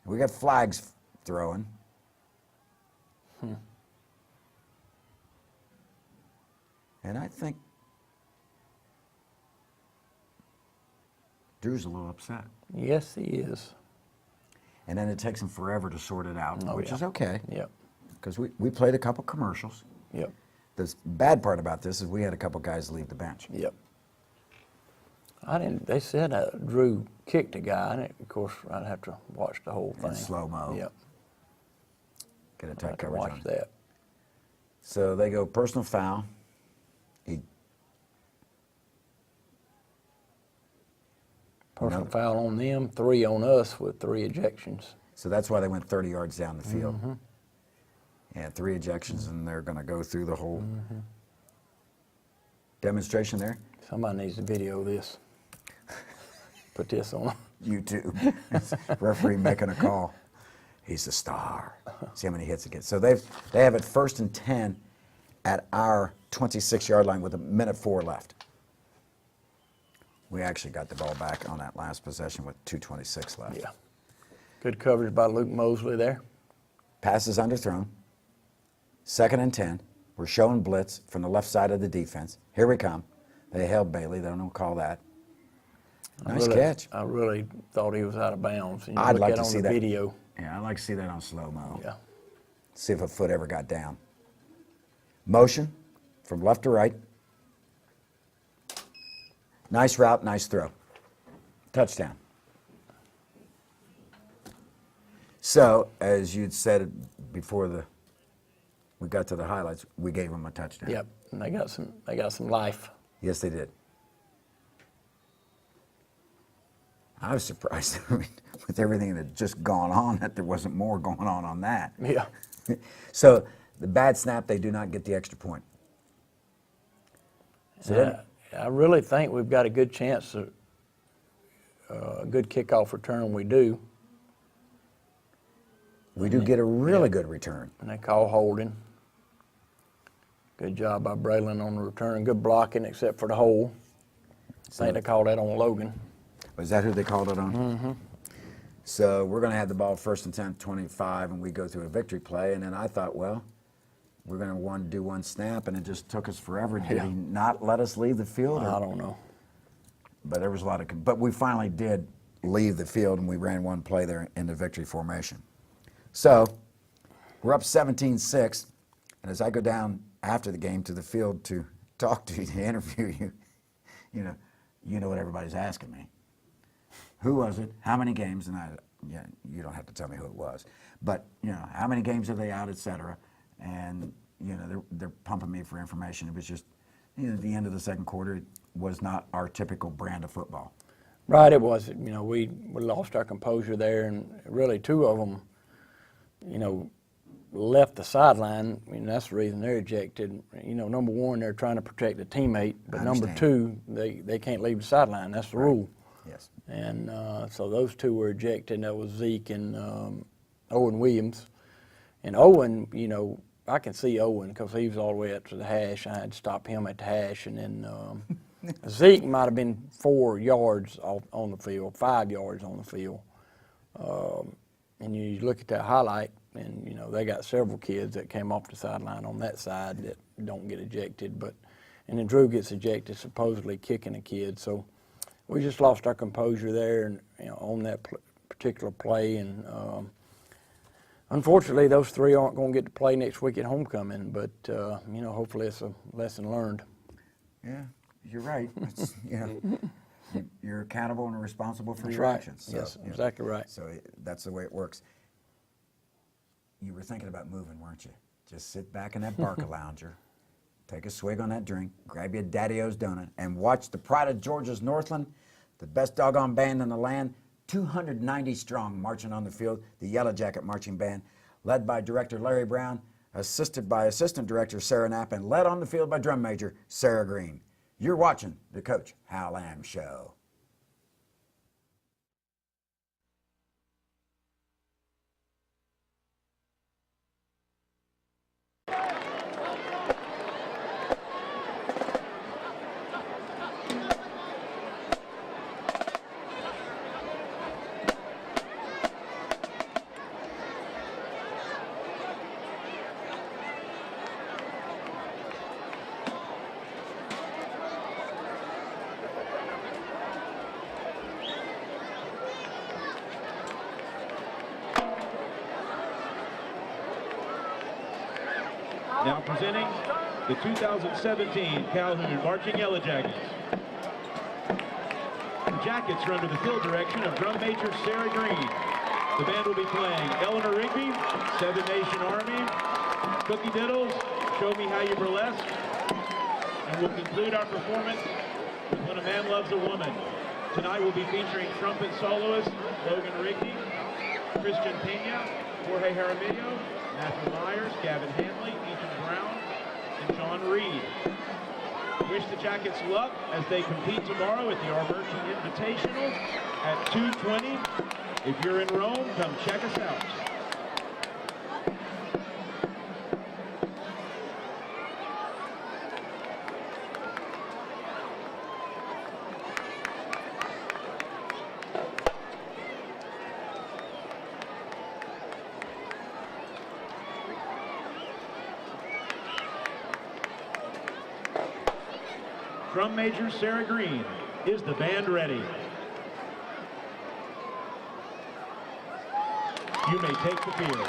We got flags throwing. And I think Drew's a little upset. Yes, he is. And then it takes him forever to sort it out, Oh, which yeah. is okay. Yep. Because we played a couple commercials. Yep. The bad part about this is we had a couple guys leave the bench. Yep. I didn't. They said Drew kicked a guy, and of course I'd have to watch the whole thing. In slow-mo. Yep. Get a I'd tight have to coverage watch on it. that. So they go personal foul. Personal No. foul on them, 3 on us with 3 ejections. So that's why they went 30 yards down the field. And 3 ejections, and they're going to go through the whole demonstration there. Somebody needs to video this. Put this on. YouTube. Referee making a call. He's the star. See how many hits it gets. So they have it 1st and 10 at our 26-yard line with a minute 4 left. We actually got the ball back on that last possession with 2:26 left. Yeah. Good coverage by Luke Mosley there. Pass is underthrown. 2nd and 10. We're showing blitz from the left side of the defense. Here we come. They held Bailey. They don't call that. Nice catch. I really thought he was out of bounds. And you I'd look like at to on see the that. video. Yeah, I'd like to see that on slow-mo. Yeah. See if a foot ever got down. Motion from left to right. Nice route, nice throw. Touchdown. So, as you'd said before we got to the highlights, we gave them a touchdown. Yep. And they got some life. Yes, they did. I was surprised with everything that had just gone on that there wasn't more going on that. Yeah. So the bad snap, they do not get the extra point. So then, I really think we've got a good chance of a good kickoff return. We do. we do get a really good return. And they call holding. Good job by Braylon on the return. Good blocking except for the hole. I think they called that on Logan. Was that who they called it on? Mm-hmm. So we're going to have the ball 1st and 10, 25, and we go through a victory play. And then I thought, well, we're going to do one snap, and it just took us forever. Did he not let us leave the field? I don't know. But there was a lot of, but we finally did leave the field, and we ran one play there in the victory formation. So we're up 17-6, and as I go down after the game to the field to talk to you, to interview you, you know what everybody's asking me. Who was it? How many games? And you don't have to tell me who it was, but how many games are they out, et cetera. And they're pumping me for information. It was just, at the end of the second quarter, it was not our typical brand of football. Right, it was. We lost our composure there, and really 2 of them, left the sideline. That's the reason they're ejected. Number 1, they're trying to protect a teammate, but number 2, they can't leave the sideline. That's the rule. Yes. And so those 2 were ejected. That was Zeke and Owen Williams. And Owen, I can see Owen because he was all the way up to the hash. I had to stop him at the hash, and then Zeke might have been 4 yards off on the field, 5 yards on the field. And you look at that highlight, and you know they got several kids that came off the sideline on that side that don't get ejected, and then Drew gets ejected, supposedly kicking a kid. So we just lost our composure there, and you know, on that particular play, and unfortunately, those 3 aren't going to get to play next week at homecoming. But you know, hopefully, it's a lesson learned. Yeah, you're right. It's, you know, you're accountable and responsible for That's your right. actions. So, Yes, you know, exactly right. So that's the way it works. You were thinking about moving, weren't you? Just sit back in that Barca lounger, take a swig on that drink, grab you a Daddy-O's donut, and watch the pride of Georgia's Northland, the best doggone band in the land, 290 strong, marching on the field, the Yellow Jacket Marching Band, led by Director Larry Brown, assisted by Assistant Director Sarah Knapp, and led on the field by Drum Major Sarah Green. You're watching the Coach Hal Lamb Show. Now presenting the 2017 Calhoun Marching Yellow Jackets. The Jackets are under the field direction of Drum Major Sarah Green. The band will be playing Eleanor Rigby, Seven Nation Army, Cookie Diddles, Show Me How You Burlesque, and we'll conclude our performance with When a Man Loves a Woman. Tonight we'll be featuring trumpet soloist Logan Rigby, Christian Pena, Jorge Jaramillo, Matthew Myers, Gavin Hanley, Ethan Brown, and John Reed. Wish the Jackets luck as they compete tomorrow at the Arberti Invitational at 2:20. If you're in Rome, come check us out. Drum Major Sarah Green, is the band ready? You may take the field.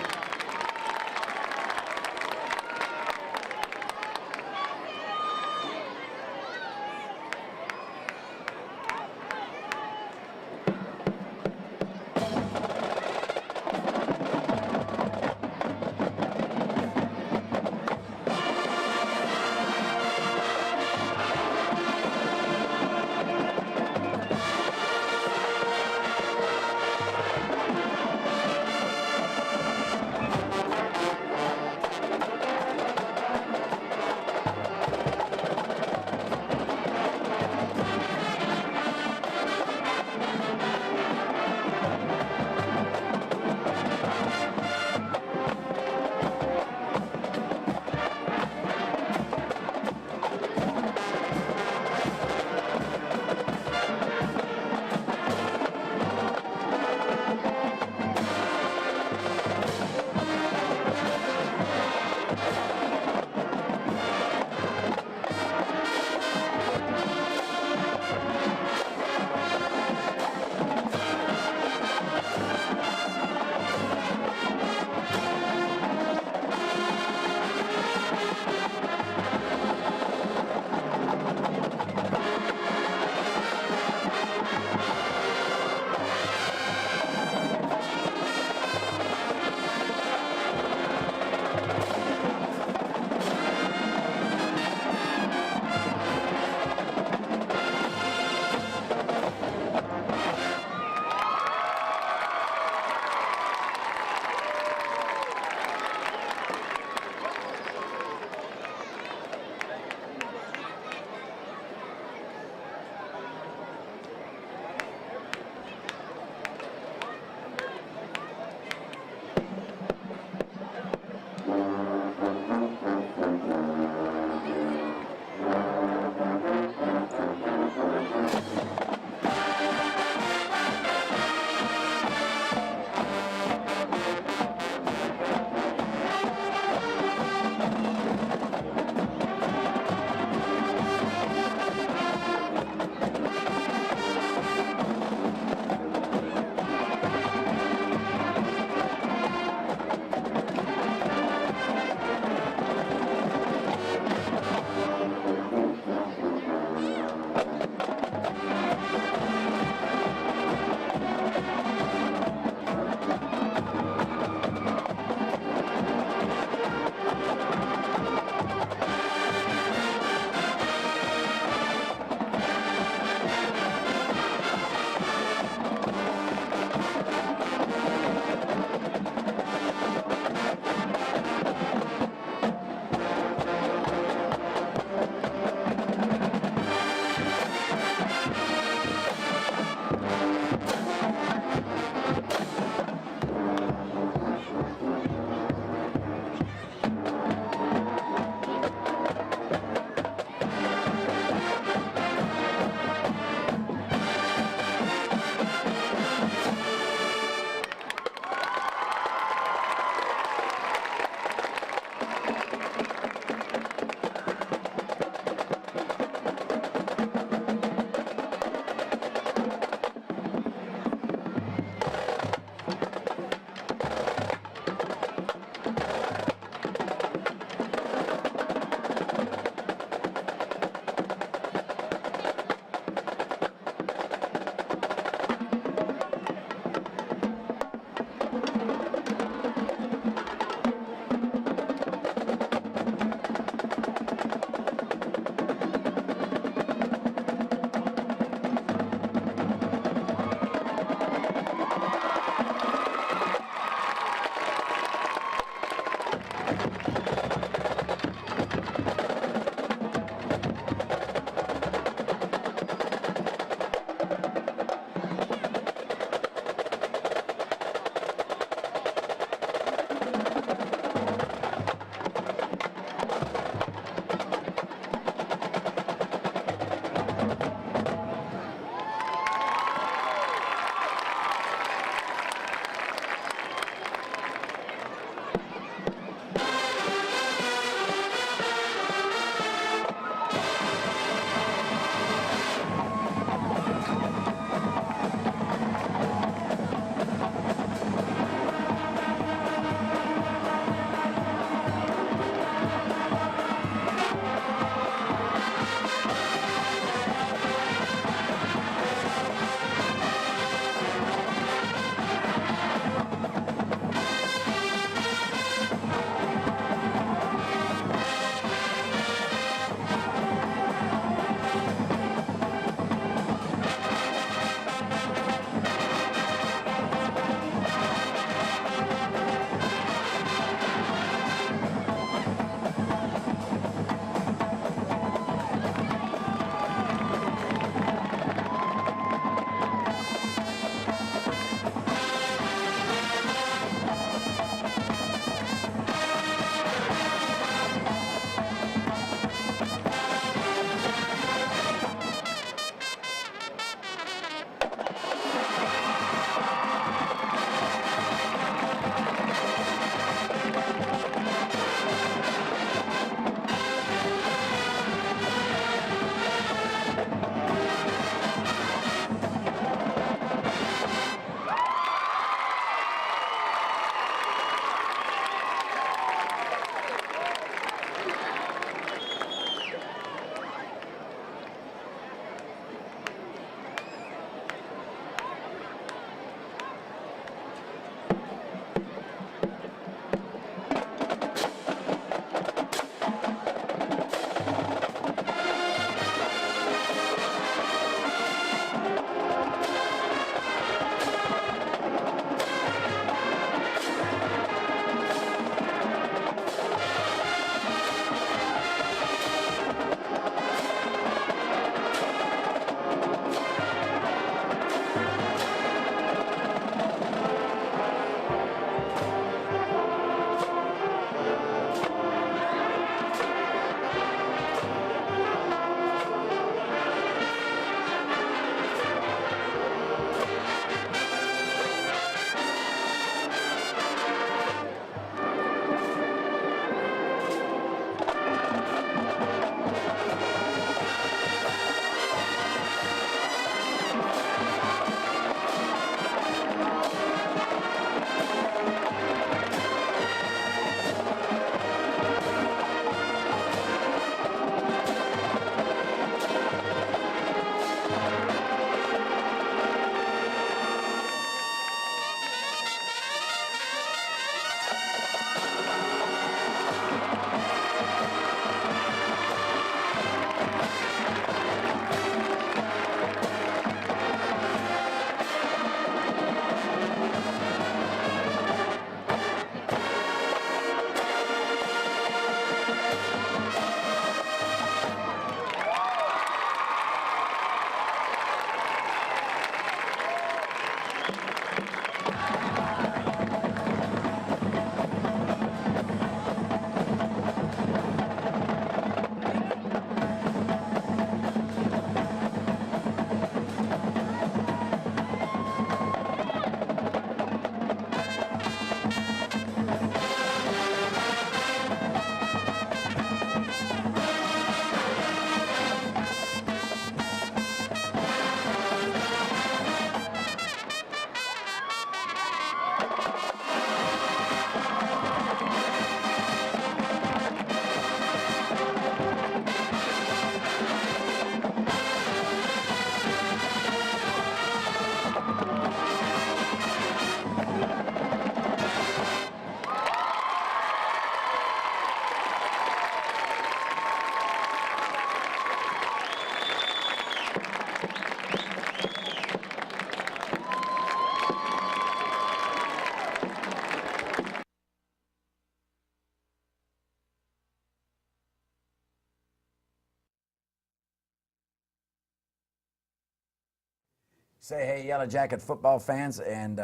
Say hey, Yellow Jacket football fans, and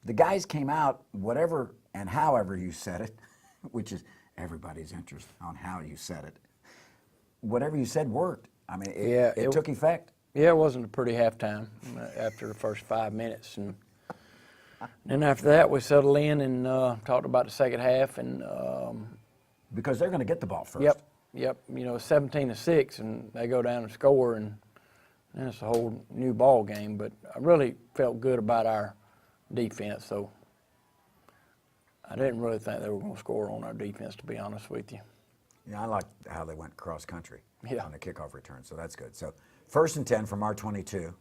the guys came out, whatever and however you said it, which is everybody's interest on how you said it. Whatever you said worked. I mean, it took effect. Yeah, it wasn't a pretty halftime after the first 5 minutes, and then after that we settled in and talked about the second half, and Because they're going to get the ball first. Yep. You know, 17-6, and they go down and score, and then it's a whole new ball game. But I really felt good about our defense, so I didn't really think they were going to score on our defense, to be honest with you. Yeah, I like how they went cross country Yeah. on the kickoff return, so that's good. So 1st and 10 from our 22.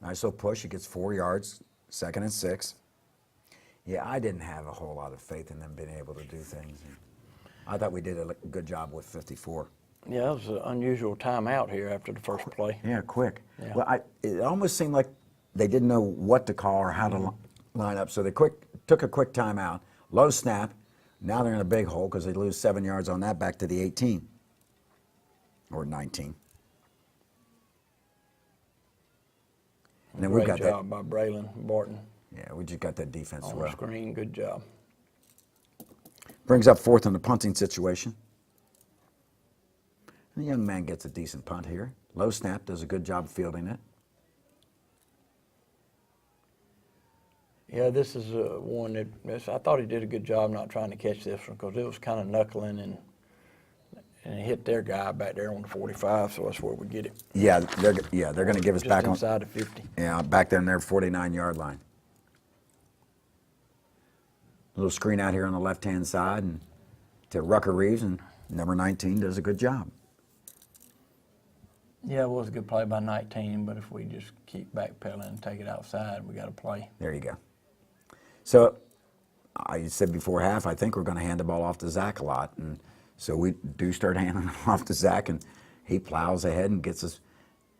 Nice little push. It gets 4 yards. 2nd and 6. Yeah, I didn't have a whole lot of faith in them being able to do things. I thought we did a good job with 54. Yeah, it was an unusual timeout here after the first play. Yeah, quick. Yeah. Well, it almost seemed like they didn't know what to call or how to line up, so they took a quick timeout. Low snap. Now they're in a big hole because they lose 7 yards on that back to the 18 or 19. And then we got Great job by Braylon Barton. Yeah, we just got that defense On well. the screen, good job. Brings up 4th on the punting situation. And the young man gets a decent punt here. Low snap, does a good job fielding it. Yeah, this is one that I thought he did a good job not trying to catch this one because it was kind of knuckling and it hit their guy back there on the 45, so that's where we get it. Yeah, they're going to give us Just back on inside the 50. Yeah, back there in their 49-yard line. Little screen out here on the left-hand side and to Rucker Reeves, and number 19 does a good job. Yeah, it was a good play by 19, but if we just keep backpedaling and take it outside, we got to play. There you go. So I said before half, I think we're going to hand the ball off to Zach a lot, and so we do start handing it off to Zach, and he plows ahead and gets a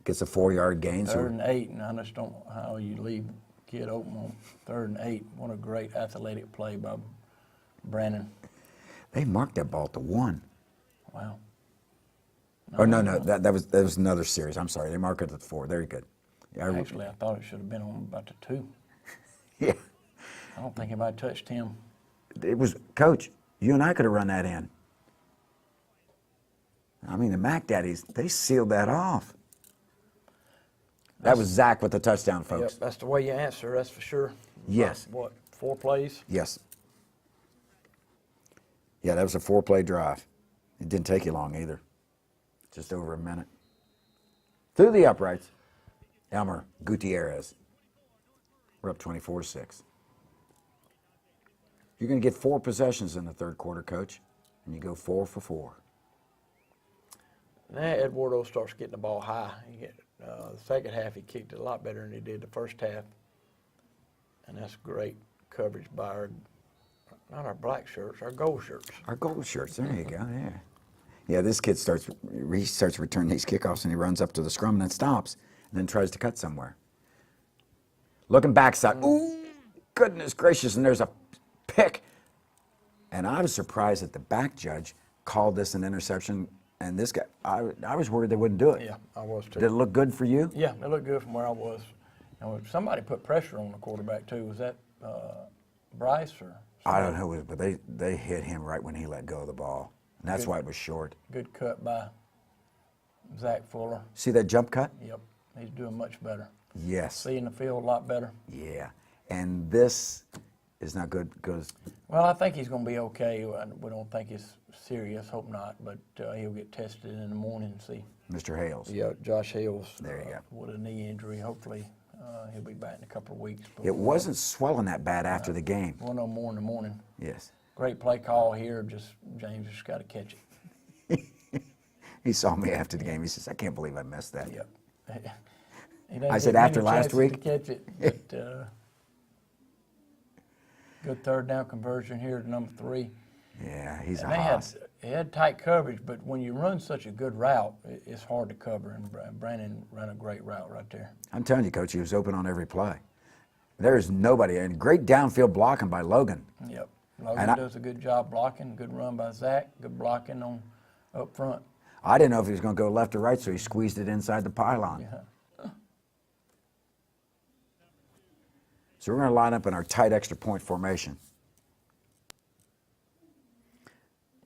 4-yard gain. 3rd and 8, and I just don't know how you leave a kid open on 3rd and 8. What a great athletic play by Brandon. They marked that ball to 1. Wow. No, that was another series. I'm sorry, they marked it at 4. Very good. Yeah, Actually, I thought it should have been on about the 2. yeah. I don't think anybody touched him. It was, Coach, you and I could have run that in. I mean, the Mac Daddies, they sealed that off. That was Zach with the touchdown, Yep, folks. that's the way you answer, that's for sure. Yes. What, 4 plays? Yes. Yeah, that was a 4-play drive. It didn't take you long either. Just over a minute. Through the uprights, Elmer Gutierrez. We're up 24-6. You're going to get 4 possessions in the 3rd quarter, Coach, and you go 4 for 4. Now Eduardo starts getting the ball high. The second half, he kicked it a lot better than he did the first half. And that's great coverage by not our black shirts, our gold shirts. Our gold shirts, there you go, yeah. Yeah, this kid starts returning these kickoffs, and he runs up to the scrum and then stops, and then tries to cut somewhere. Looking backside, ooh, goodness gracious, and there's a pick. And I was surprised that the back judge called this an interception, and this guy, I was worried they wouldn't do it. Yeah, I was too. Did it look good for you? Yeah, it looked good from where I was. And somebody put pressure on the quarterback too. Was that Bryce or? I don't know, but they hit him right when he let go of the ball. And that's why it was short. Good cut by Zach Fuller. See that jump cut? Yep, he's doing much better. Yes. Seeing the field a lot better. Yeah. And this is not good because Well, I think he's going to be okay. We don't think it's serious, hope not, but he'll get tested in the morning and see. Mr. Hales. Yeah, Josh Hales. There you go. With a knee injury. Hopefully he'll be back in a couple of weeks. But It wasn't swelling that bad after the game. We'll know more in the morning. Yes. Great play call here. James just got to catch it. He saw me after the game. He says, I can't believe I missed that. Yep. I said, after last week? To catch it, but, good 3rd down conversion here to number 3. Yeah, he's a And hoss. they had tight coverage, but when you run such a good route, it's hard to cover. And Brandon ran a great route right there. I'm telling you, Coach, he was open on every play. There is nobody. And great downfield blocking by Logan. Yep. Logan does a good job blocking. Good run by Zach. Good blocking on up front. I didn't know if he was going to go left or right, so he squeezed it inside the pylon. Yeah. So we're going to line up in our tight extra point formation.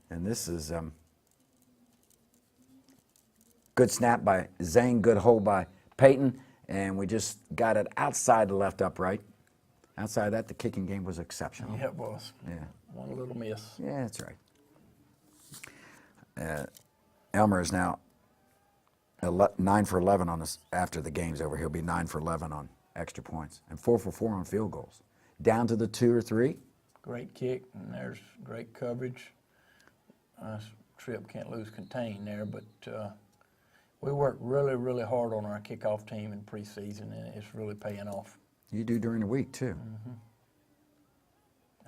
And this is good snap by Zane, good hold by Peyton, and we just got it outside the left upright. Outside that, the kicking game was exceptional. Yeah, it was. Yeah. One little miss. Yeah, that's right. Elmer is now 9 for 11 on this after the game's over. He'll be 9 for 11 on extra points and 4 for 4 on field goals. Down to the 2 or 3. Great kick, and there's great coverage. Tripp can't lose contain there, but we worked really, really hard on our kickoff team in preseason, and it's really paying off. You do during the week too.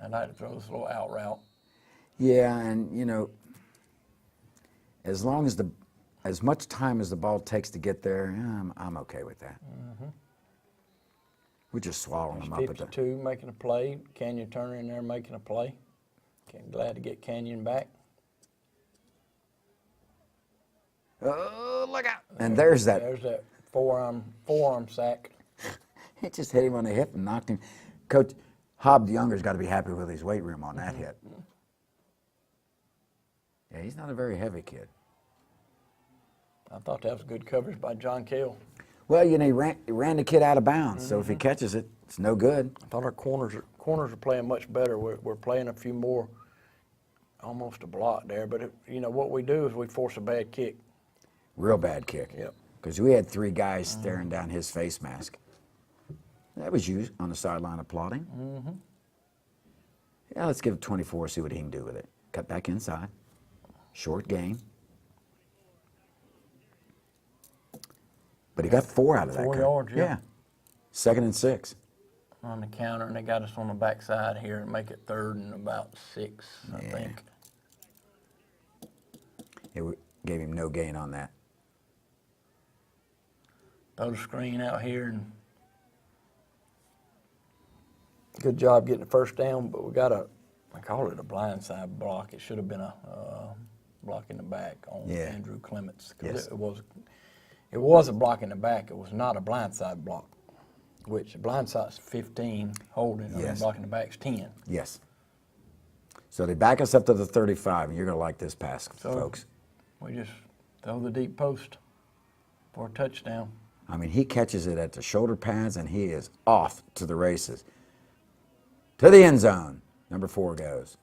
I'd like to throw this little out route. Yeah, and you know, as long as as much time as the ball takes to get there, I'm okay with that. We're just swallowing them up at the 52 making a play. Canyon Turner in there making a play. Glad to get Canyon back. Oh, look out! And there's that. There's that forearm sack. It just hit him on the hip and knocked him. Coach Hobb Younger's got to be happy with his weight room on that hit. Yeah, he's not a very heavy kid. I thought that was good coverage by John Kell. Well, you know, he ran the kid out of bounds, so if he catches it, it's no good. I thought our corners are playing much better. We're playing a few more, almost a block there. But you know what we do is we force a bad kick. Real bad kick. Yep. Because we had 3 guys staring down his face mask. That was you on the sideline applauding. Yeah, let's give it 24, see what he can do with it. Cut back inside. Short game. But he got 4 out of that. 4 yards, yeah. 2nd and 6. On the counter, and they got us on the backside here and make it 3rd and about 6, I think. It gave him no gain on that. Throw the screen out here, and good job getting the first down, but we got I call it a blindside block. It should have been a block in the back on Andrew Clements. 'Cause Yes. It was a block in the back. It was not a blindside block, which blindside's 15, holding, and block in the back's 10. Yes. So they back us up to the 35, and you're going to like this pass, folks. We just throw the deep post for a touchdown. I mean, he catches it at the shoulder pads, and he is off to the races. To the end zone. Number 4 goes.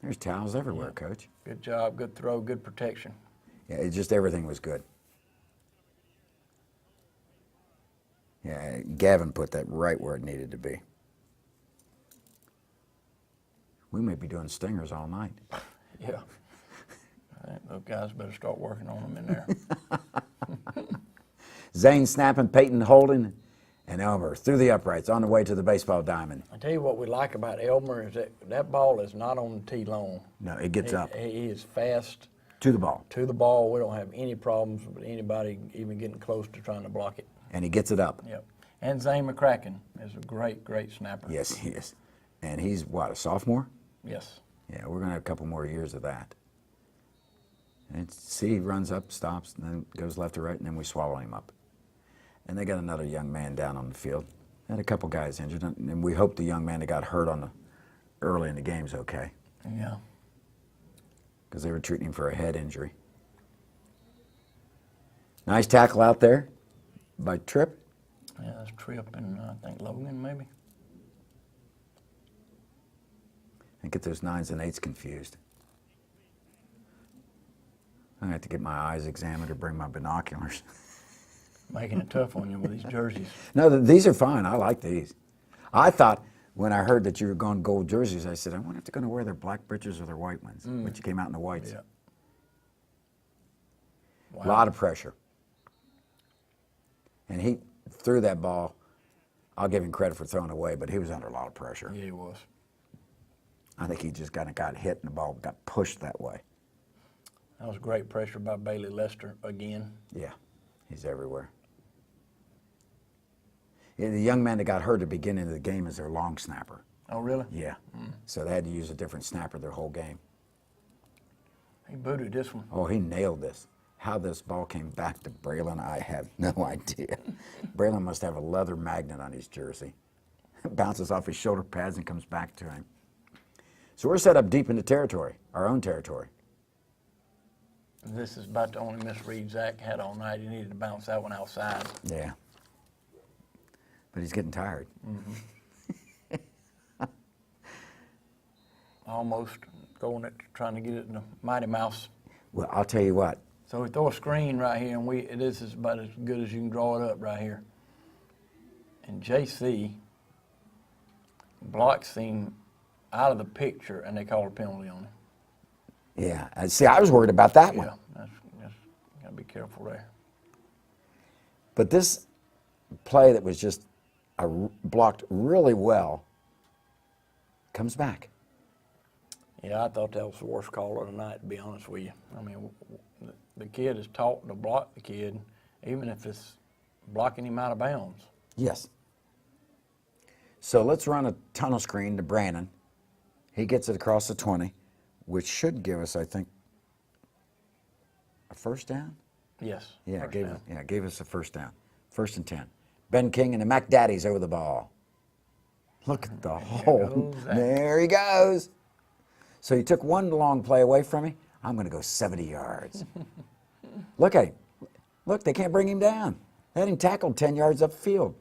There's towels everywhere, Coach. Good job, good throw, good protection. Yeah, it just everything was good. Yeah, Gavin put that right where it needed to be. We may be doing stingers all night. Yeah. I think those guys better start working on them in there. Zane snapping, Peyton holding, and Elmer through the uprights on the way to the baseball diamond. I tell you what we like about Elmer is that ball is not on the tee long. No, it gets up. He is fast To the ball. to the ball. We don't have any problems with anybody even getting close to trying to block it. And he gets it up. Yep. And Zane McCracken is a great, great snapper. Yes, he is. And he's, what, a sophomore? Yes. Yeah, we're going to have a couple more years of that. And see, he runs up, stops, and then goes left to right, and then we swallow him up. And they got another young man down on the field. Had a couple guys injured, and we hope the young man that got hurt early in the game's okay. Yeah. Because they were treating him for a head injury. Nice tackle out there by Tripp. Yeah, that's Tripp and I think Logan maybe. And get those 9s and 8s confused. I'm going to have to get my eyes examined or bring my binoculars. Making it tough on you with these jerseys. No, these are fine. I like these. I thought when I heard that you were going gold jerseys, I said, I wonder if they're going to wear their black breeches or their white ones. But you came out in the whites. Yeah. A lot of pressure. And he threw that ball. I'll give him credit for throwing it away, but he was under a lot of pressure. Yeah, he was. I think he just kind of got hit and the ball got pushed that way. That was great pressure by Bailey Lester again. Yeah, he's everywhere. Yeah, the young man that got hurt at the beginning of the game is their long snapper. Oh, really? Yeah. So they had to use a different snapper their whole game. He booted this one. Oh, he nailed this. How this ball came back to Braylon, I have no idea. Braylon must have a leather magnet on his jersey. Bounces off his shoulder pads and comes back to him. So we're set up deep in the territory, our own territory. This is about the only misread Zach had all night. He needed to bounce that one outside. Yeah. But he's getting tired. Almost going it, trying to get it in the Mighty Mouse. Well, I'll tell you what. So we throw a screen right here, and this is about as good as you can draw it up right here. And JC blocks him out of the picture, and they call a penalty on him. Yeah. See, I was worried about that one. Yeah, that's gotta be careful there. But this play that was just blocked really well comes back. Yeah, I thought that was the worst call of the night, to be honest with you. I mean, the kid is taught to block the kid, even if it's blocking him out of bounds. Yes. So let's run a tunnel screen to Brandon. He gets it across the 20, which should give us, I think, a first down? Yes. Yeah, first down. gave us a first down. 1st and 10. Ben King and the Mac Daddies over the ball. Look at the hole. goes that. There he goes. So he took one long play away from me. I'm going to go 70 yards. Look at him. Look, they can't bring him down. They had him tackled 10 yards upfield.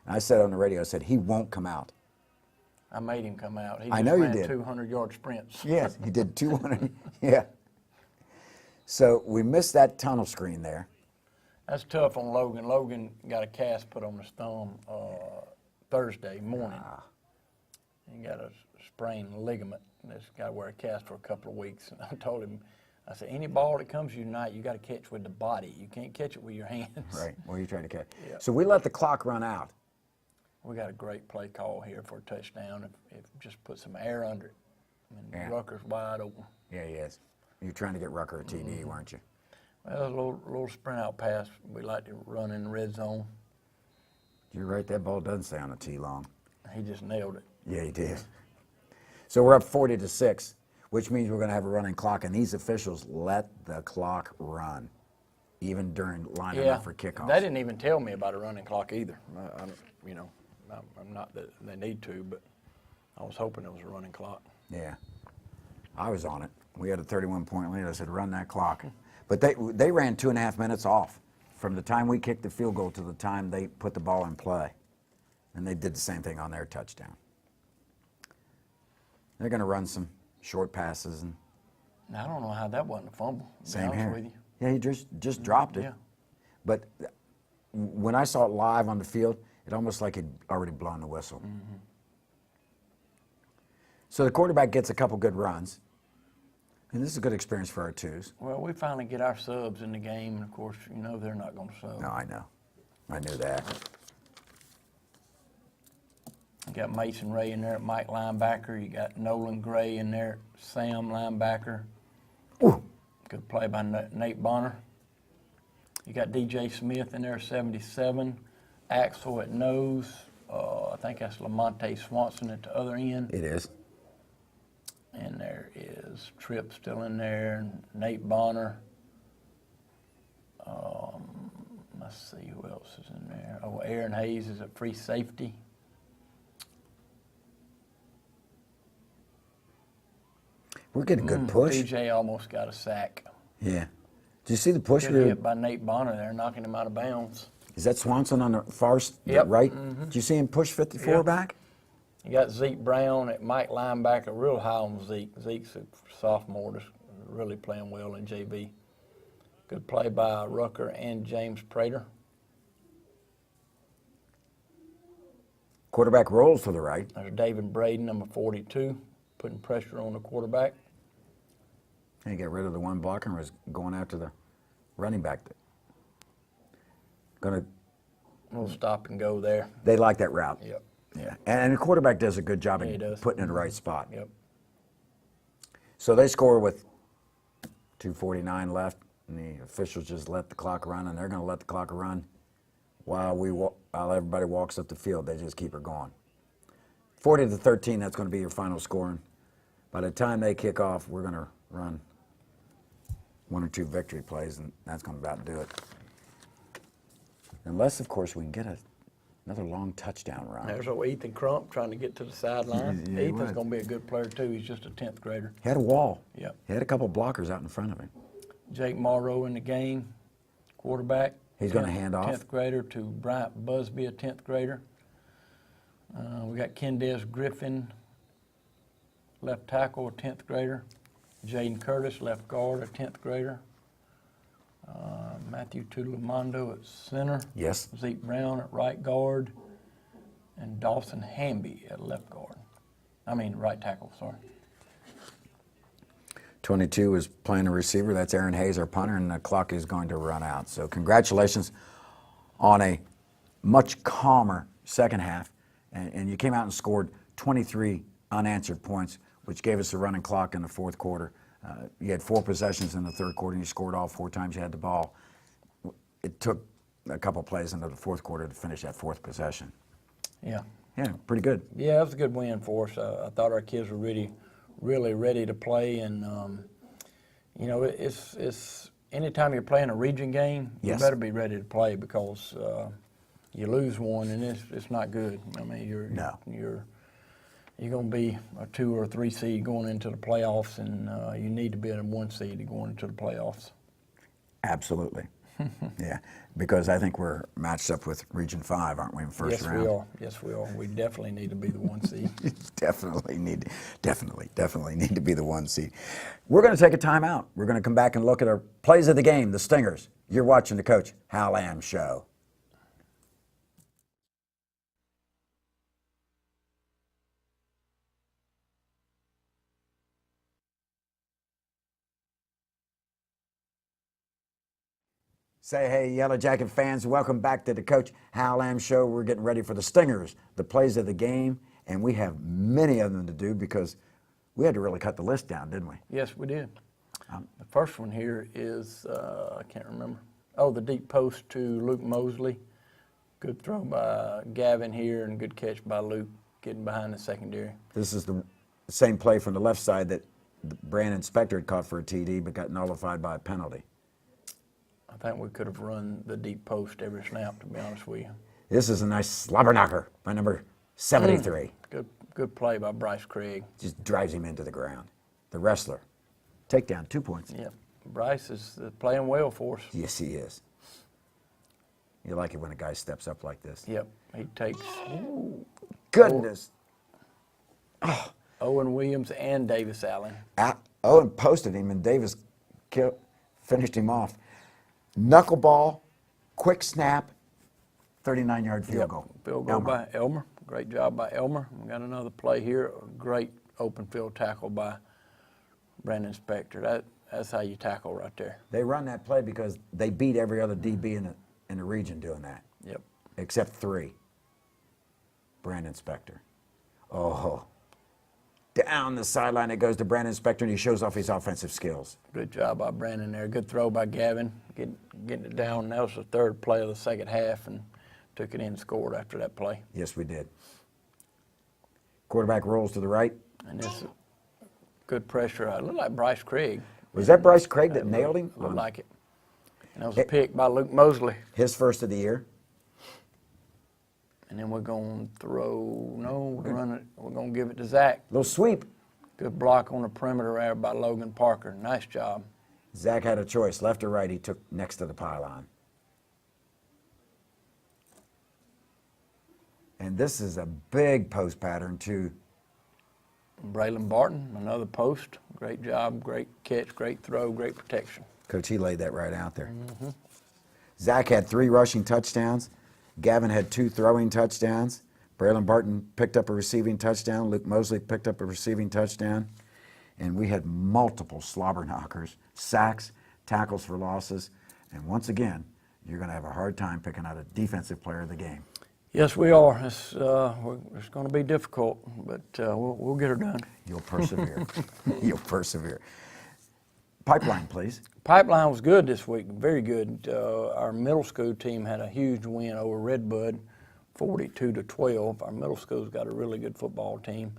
And I said on the radio, I said, he won't come out. I made him come out. He I just know you ran did. 200-yard sprints. Yes, he did 200. Yeah. So we missed that tunnel screen there. That's tough on Logan. Logan got a cast put on his thumb Thursday morning. He got a sprained ligament. He's got to wear a cast for a couple of weeks. And I told him, I said, any ball that comes to you tonight, you got to catch with the body. You can't catch it with your hands. Right. What are you trying to catch? Yeah. So we let the clock run out. We got a great play call here for a touchdown. If just put some air under it. And Yeah. Rucker's wide open. Yeah, he is. You're trying to get Rucker a TD, weren't you? Well, a little sprint out pass we like to run in the red zone. You're right. That ball doesn't stay on the tee long. He just nailed it. Yeah, he did. So we're up 40-6, which means we're going to have a running clock, and these officials let the clock run, even during lining up for kickoffs. They didn't even tell me about a running clock either. I'm not that they need to, but I was hoping it was a running clock. Yeah, I was on it. We had a 31-point lead. I said, run that clock. But they ran 2.5 minutes off from the time we kicked the field goal to the time they put the ball in play. And they did the same thing on their touchdown. They're going to run some short passes. And Now, I don't know how that wasn't a fumble, to be same honest here. with you. Yeah, he just dropped it. Yeah. But when I saw it live on the field, it almost like he'd already blown the whistle. Mm-hmm. So the quarterback gets a couple good runs. And this is a good experience for our twos. Well, we finally get our subs in the game, and of course, they're not going to sub. No, I know. I knew that. You got Mason Ray in there at Mike linebacker. You got Nolan Gray in there at Sam linebacker. Ooh. Good play by Nate Bonner. You got DJ Smith in there at 77. Axel at nose. I think that's Lamonte Swanson at the other end. It is. And there is Tripp still in there, and Nate Bonner. Let's see who else is in there. Oh, Aaron Hayes is at free safety. We're getting good push. DJ almost got a sack. Yeah. Did you see the push? Good hit by Nate Bonner there, knocking him out of bounds. Is that Swanson on the far Yep. right? Did you see him push 54 Yeah. back? You got Zeke Brown at Mike linebacker, real high on Zeke. Zeke's a sophomore, just really playing well in JV. Good play by Rucker and James Prater. Quarterback rolls to the right. There's David Braden, number 42, putting pressure on the quarterback. And he got rid of the one blocker and was going after the running back. A little stop and go there. They like that route. Yep. Yeah. And the quarterback does a good job Yeah, he in does. putting it in the right spot. Yep. So they score with 2:49 left, and the officials just let the clock run, and they're going to let the clock run while everybody walks up the field. They just keep her going. 40-13, that's going to be your final score. And by the time they kick off, we're going to run 1 or 2 victory plays, and that's going to about do it. Unless, of course, we can get another long touchdown run. There's old Ethan Crump trying to get to the sideline. Yeah, he Ethan's was. going to be a good player, too. He's just a 10th grader. He had a wall. Yep. He had a couple blockers out in front of him. Jake Morrow in the game, quarterback. He's going to hand off. 10th grader to Bryant Busby, a 10th grader. We got Kendez Griffin, left tackle, a 10th grader. Jaden Curtis, left guard, a 10th grader. Matthew Tudelamondo at center. Yes. Zeke Brown at right guard. And Dawson Hamby at left guard. Right tackle, sorry. 22 is playing a receiver. That's Aaron Hayes, our punter, and the clock is going to run out. So congratulations on a much calmer second half. And you came out and scored 23 unanswered points, which gave us a running clock in the fourth quarter. You had 4 possessions in the third quarter, and you scored all 4 times you had the ball. It took a couple plays into the fourth quarter to finish that 4th possession. Yeah. Yeah, pretty good. Yeah, it was a good win for us. I thought our kids were really ready to play, and it's anytime you're playing a region game, Yes. you better be ready to play, because you lose one and it's not good. You're going to be a 2 or 3 seed going into the playoffs, and you need to be a 1 seed going into the playoffs. Absolutely. Yeah, because I think we're matched up with Region 5, aren't we, in first round? Yes, we are. We definitely need to be the 1 seed. Definitely need to be the 1 seed. We're going to take a timeout. We're going to come back and look at our plays of the game, the Stingers. You're watching the Coach Hal Lamb Show. Say hey, Yellow Jacket fans. Welcome back to the Coach Hal Lamb Show. We're getting ready for the Stingers, the plays of the game, and we have many of them to do because we had to really cut the list down, didn't we? Yes, we did. The first one here is, I can't remember. Oh, the deep post to Luke Mosley. Good throw by Gavin here, and good catch by Luke getting behind the secondary. This is the same play from the left side that Brandon Spector had caught for a TD but got nullified by a penalty. I think we could have run the deep post every snap, to be honest with you. This is a nice slobber knocker by number 73. Good play by Bryce Craig. Just drives him into the ground. The wrestler. Takedown, 2 points. Yeah, Bryce is playing well for us. Yes, he is. You like it when a guy steps up like this. Yep, he takes Goodness. Owen Williams and Davis Allen. Owen posted him, and Davis finished him off. Knuckleball, quick snap, 39-yard field goal. Field goal by Elmer. Great job by Elmer. We got another play here. A great open field tackle by Brandon Spector. That's how you tackle right there. They run that play because they beat every other DB in the region doing that. Yep. Except 3. Brandon Spector. Oh. Down the sideline it goes to Brandon Spector, and he shows off his offensive skills. Good job by Brandon there. Good throw by Gavin, getting it down. That was the 3rd play of the second half, and took it in and scored after that play. Yes, we did. Quarterback rolls to the right. And this good pressure. It looked like Bryce Craig. Was that Bryce Craig that nailed him? Looked like it. And that was a pick by Luke Mosley. His first of the year. And then we're going to throw, no, we're going to give it to Zach. Little sweep. Good block on the perimeter there by Logan Parker. Nice job. Zach had a choice, left or right. He took next to the pylon. And this is a big post pattern, too. Braylon Barton, another post. Great job, great catch, great throw, great protection. Coach, he laid that right out there. Mm-hmm. Zach had 3 rushing touchdowns. Gavin had 2 throwing touchdowns. Braylon Barton picked up a receiving touchdown. Luke Mosley picked up a receiving touchdown. And we had multiple slobber knockers, sacks, tackles for losses. And once again, you're going to have a hard time picking out a defensive player of the game. Yes, we are. It's going to be difficult, but we'll get her done. You'll persevere. You'll persevere. Pipeline, please. Pipeline was good this week, very good. Our middle school team had a huge win over Redbud, 42-12. Our middle school's got a really good football team.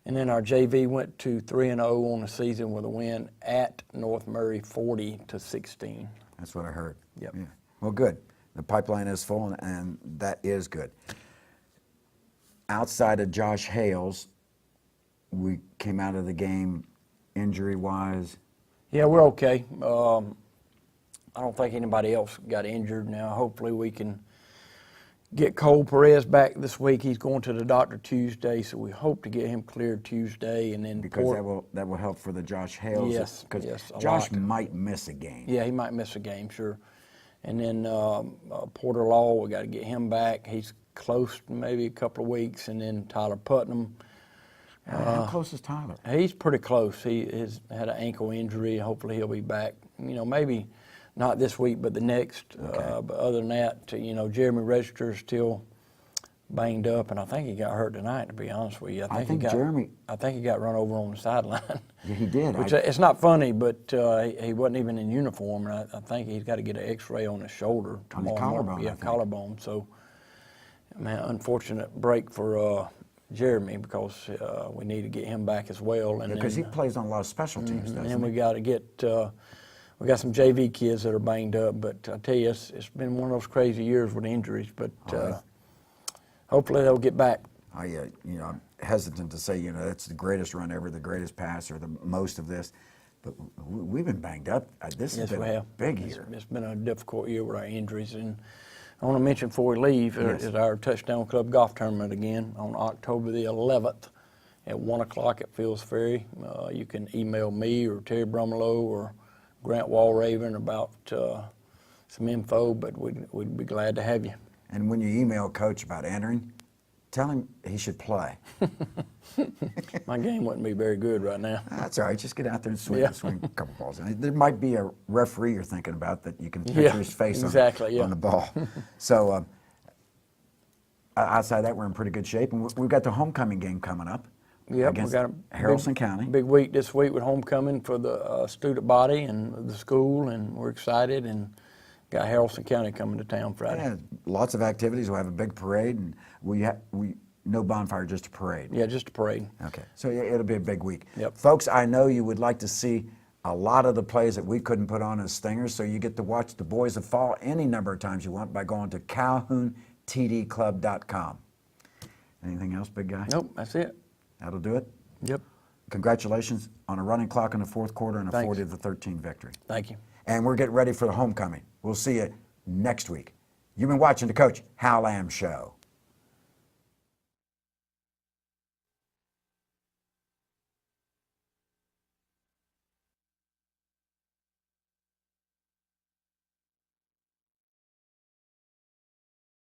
And then our JV went to 3-0 on the season with a win at North Murray, 40-16. That's what I heard. Yep. Yeah. Well, good. The pipeline is full, and that is good. Outside of Josh Hales, we came out of the game injury-wise. Yeah, we're okay. I don't think anybody else got injured now. Hopefully we can get Cole Perez back this week. He's going to the doctor Tuesday, so we hope to get him cleared Tuesday. And then Because that will help for the Josh Hales. Yes, Because yes, a Josh lot. might miss a game. Yeah, he might miss a game, sure. And then Porter Law, we got to get him back. He's close to maybe a couple of weeks. And then Tyler Putnam. How close is Tyler? He's pretty close. He has had an ankle injury. Hopefully he'll be back. You know, maybe not this week, but the next. Okay. But other than that, you know, Jeremy Register's still banged up, and I think he got hurt tonight. To be honest with you, I think Jeremy. I think he got run over on the sideline. Yeah, he did. Which it's not funny, but he wasn't even in uniform, and I think he's got to get an X-ray on his shoulder On the tomorrow collarbone, morning. I Yeah, think. collarbone. So, man, unfortunate break for Jeremy because we need to get him back as well. And Because he then, plays on a lot of special teams, and doesn't then he? we got to get. We got some JV kids that are banged up, but I tell you, it's been one of those crazy years with injuries. But hopefully they'll get back. I'm hesitant to say, that's the greatest run ever, the greatest pass, or the most of this. But we've been banged up. This has Yes, been we a have. big year. It's been a difficult year with our injuries. And I want to mention before we leave Yes. is our Touchdown Club golf tournament again on October the 11th at 1 o'clock at Fields Ferry. You can email me or Terry Brumlow or Grant Walraven about some info, but we'd be glad to have you. And when you email Coach about entering, tell him he should play. My game wouldn't be very good right now. That's all right. Just get out there and swing, Yeah. swing a couple balls. And there might be a referee you're thinking about that you can picture his face exactly, on the ball. So outside that, we're in pretty good shape. And we've got the homecoming game coming up Yep, we against got a Haralson County. big week this week with homecoming for the student body and the school, and we're excited. And got Haralson County coming to town Friday. Yeah, lots of activities. We'll have a big parade, and we no bonfire, just a parade. Yeah, just a parade. Okay, so it'll be a big week. Yep. Folks, I know you would like to see a lot of the plays that we couldn't put on as Stingers, so you get to watch the Boys of Fall any number of times you want by going to CalhounTDClub.com. Anything else, big guy? Nope, that's it. That'll do it. Yep. Congratulations on a running clock in the fourth quarter and a Thanks. 40-13 victory. Thank you. And we're getting ready for the homecoming. We'll see you next week. You've been watching the Coach Hal Lamb Show.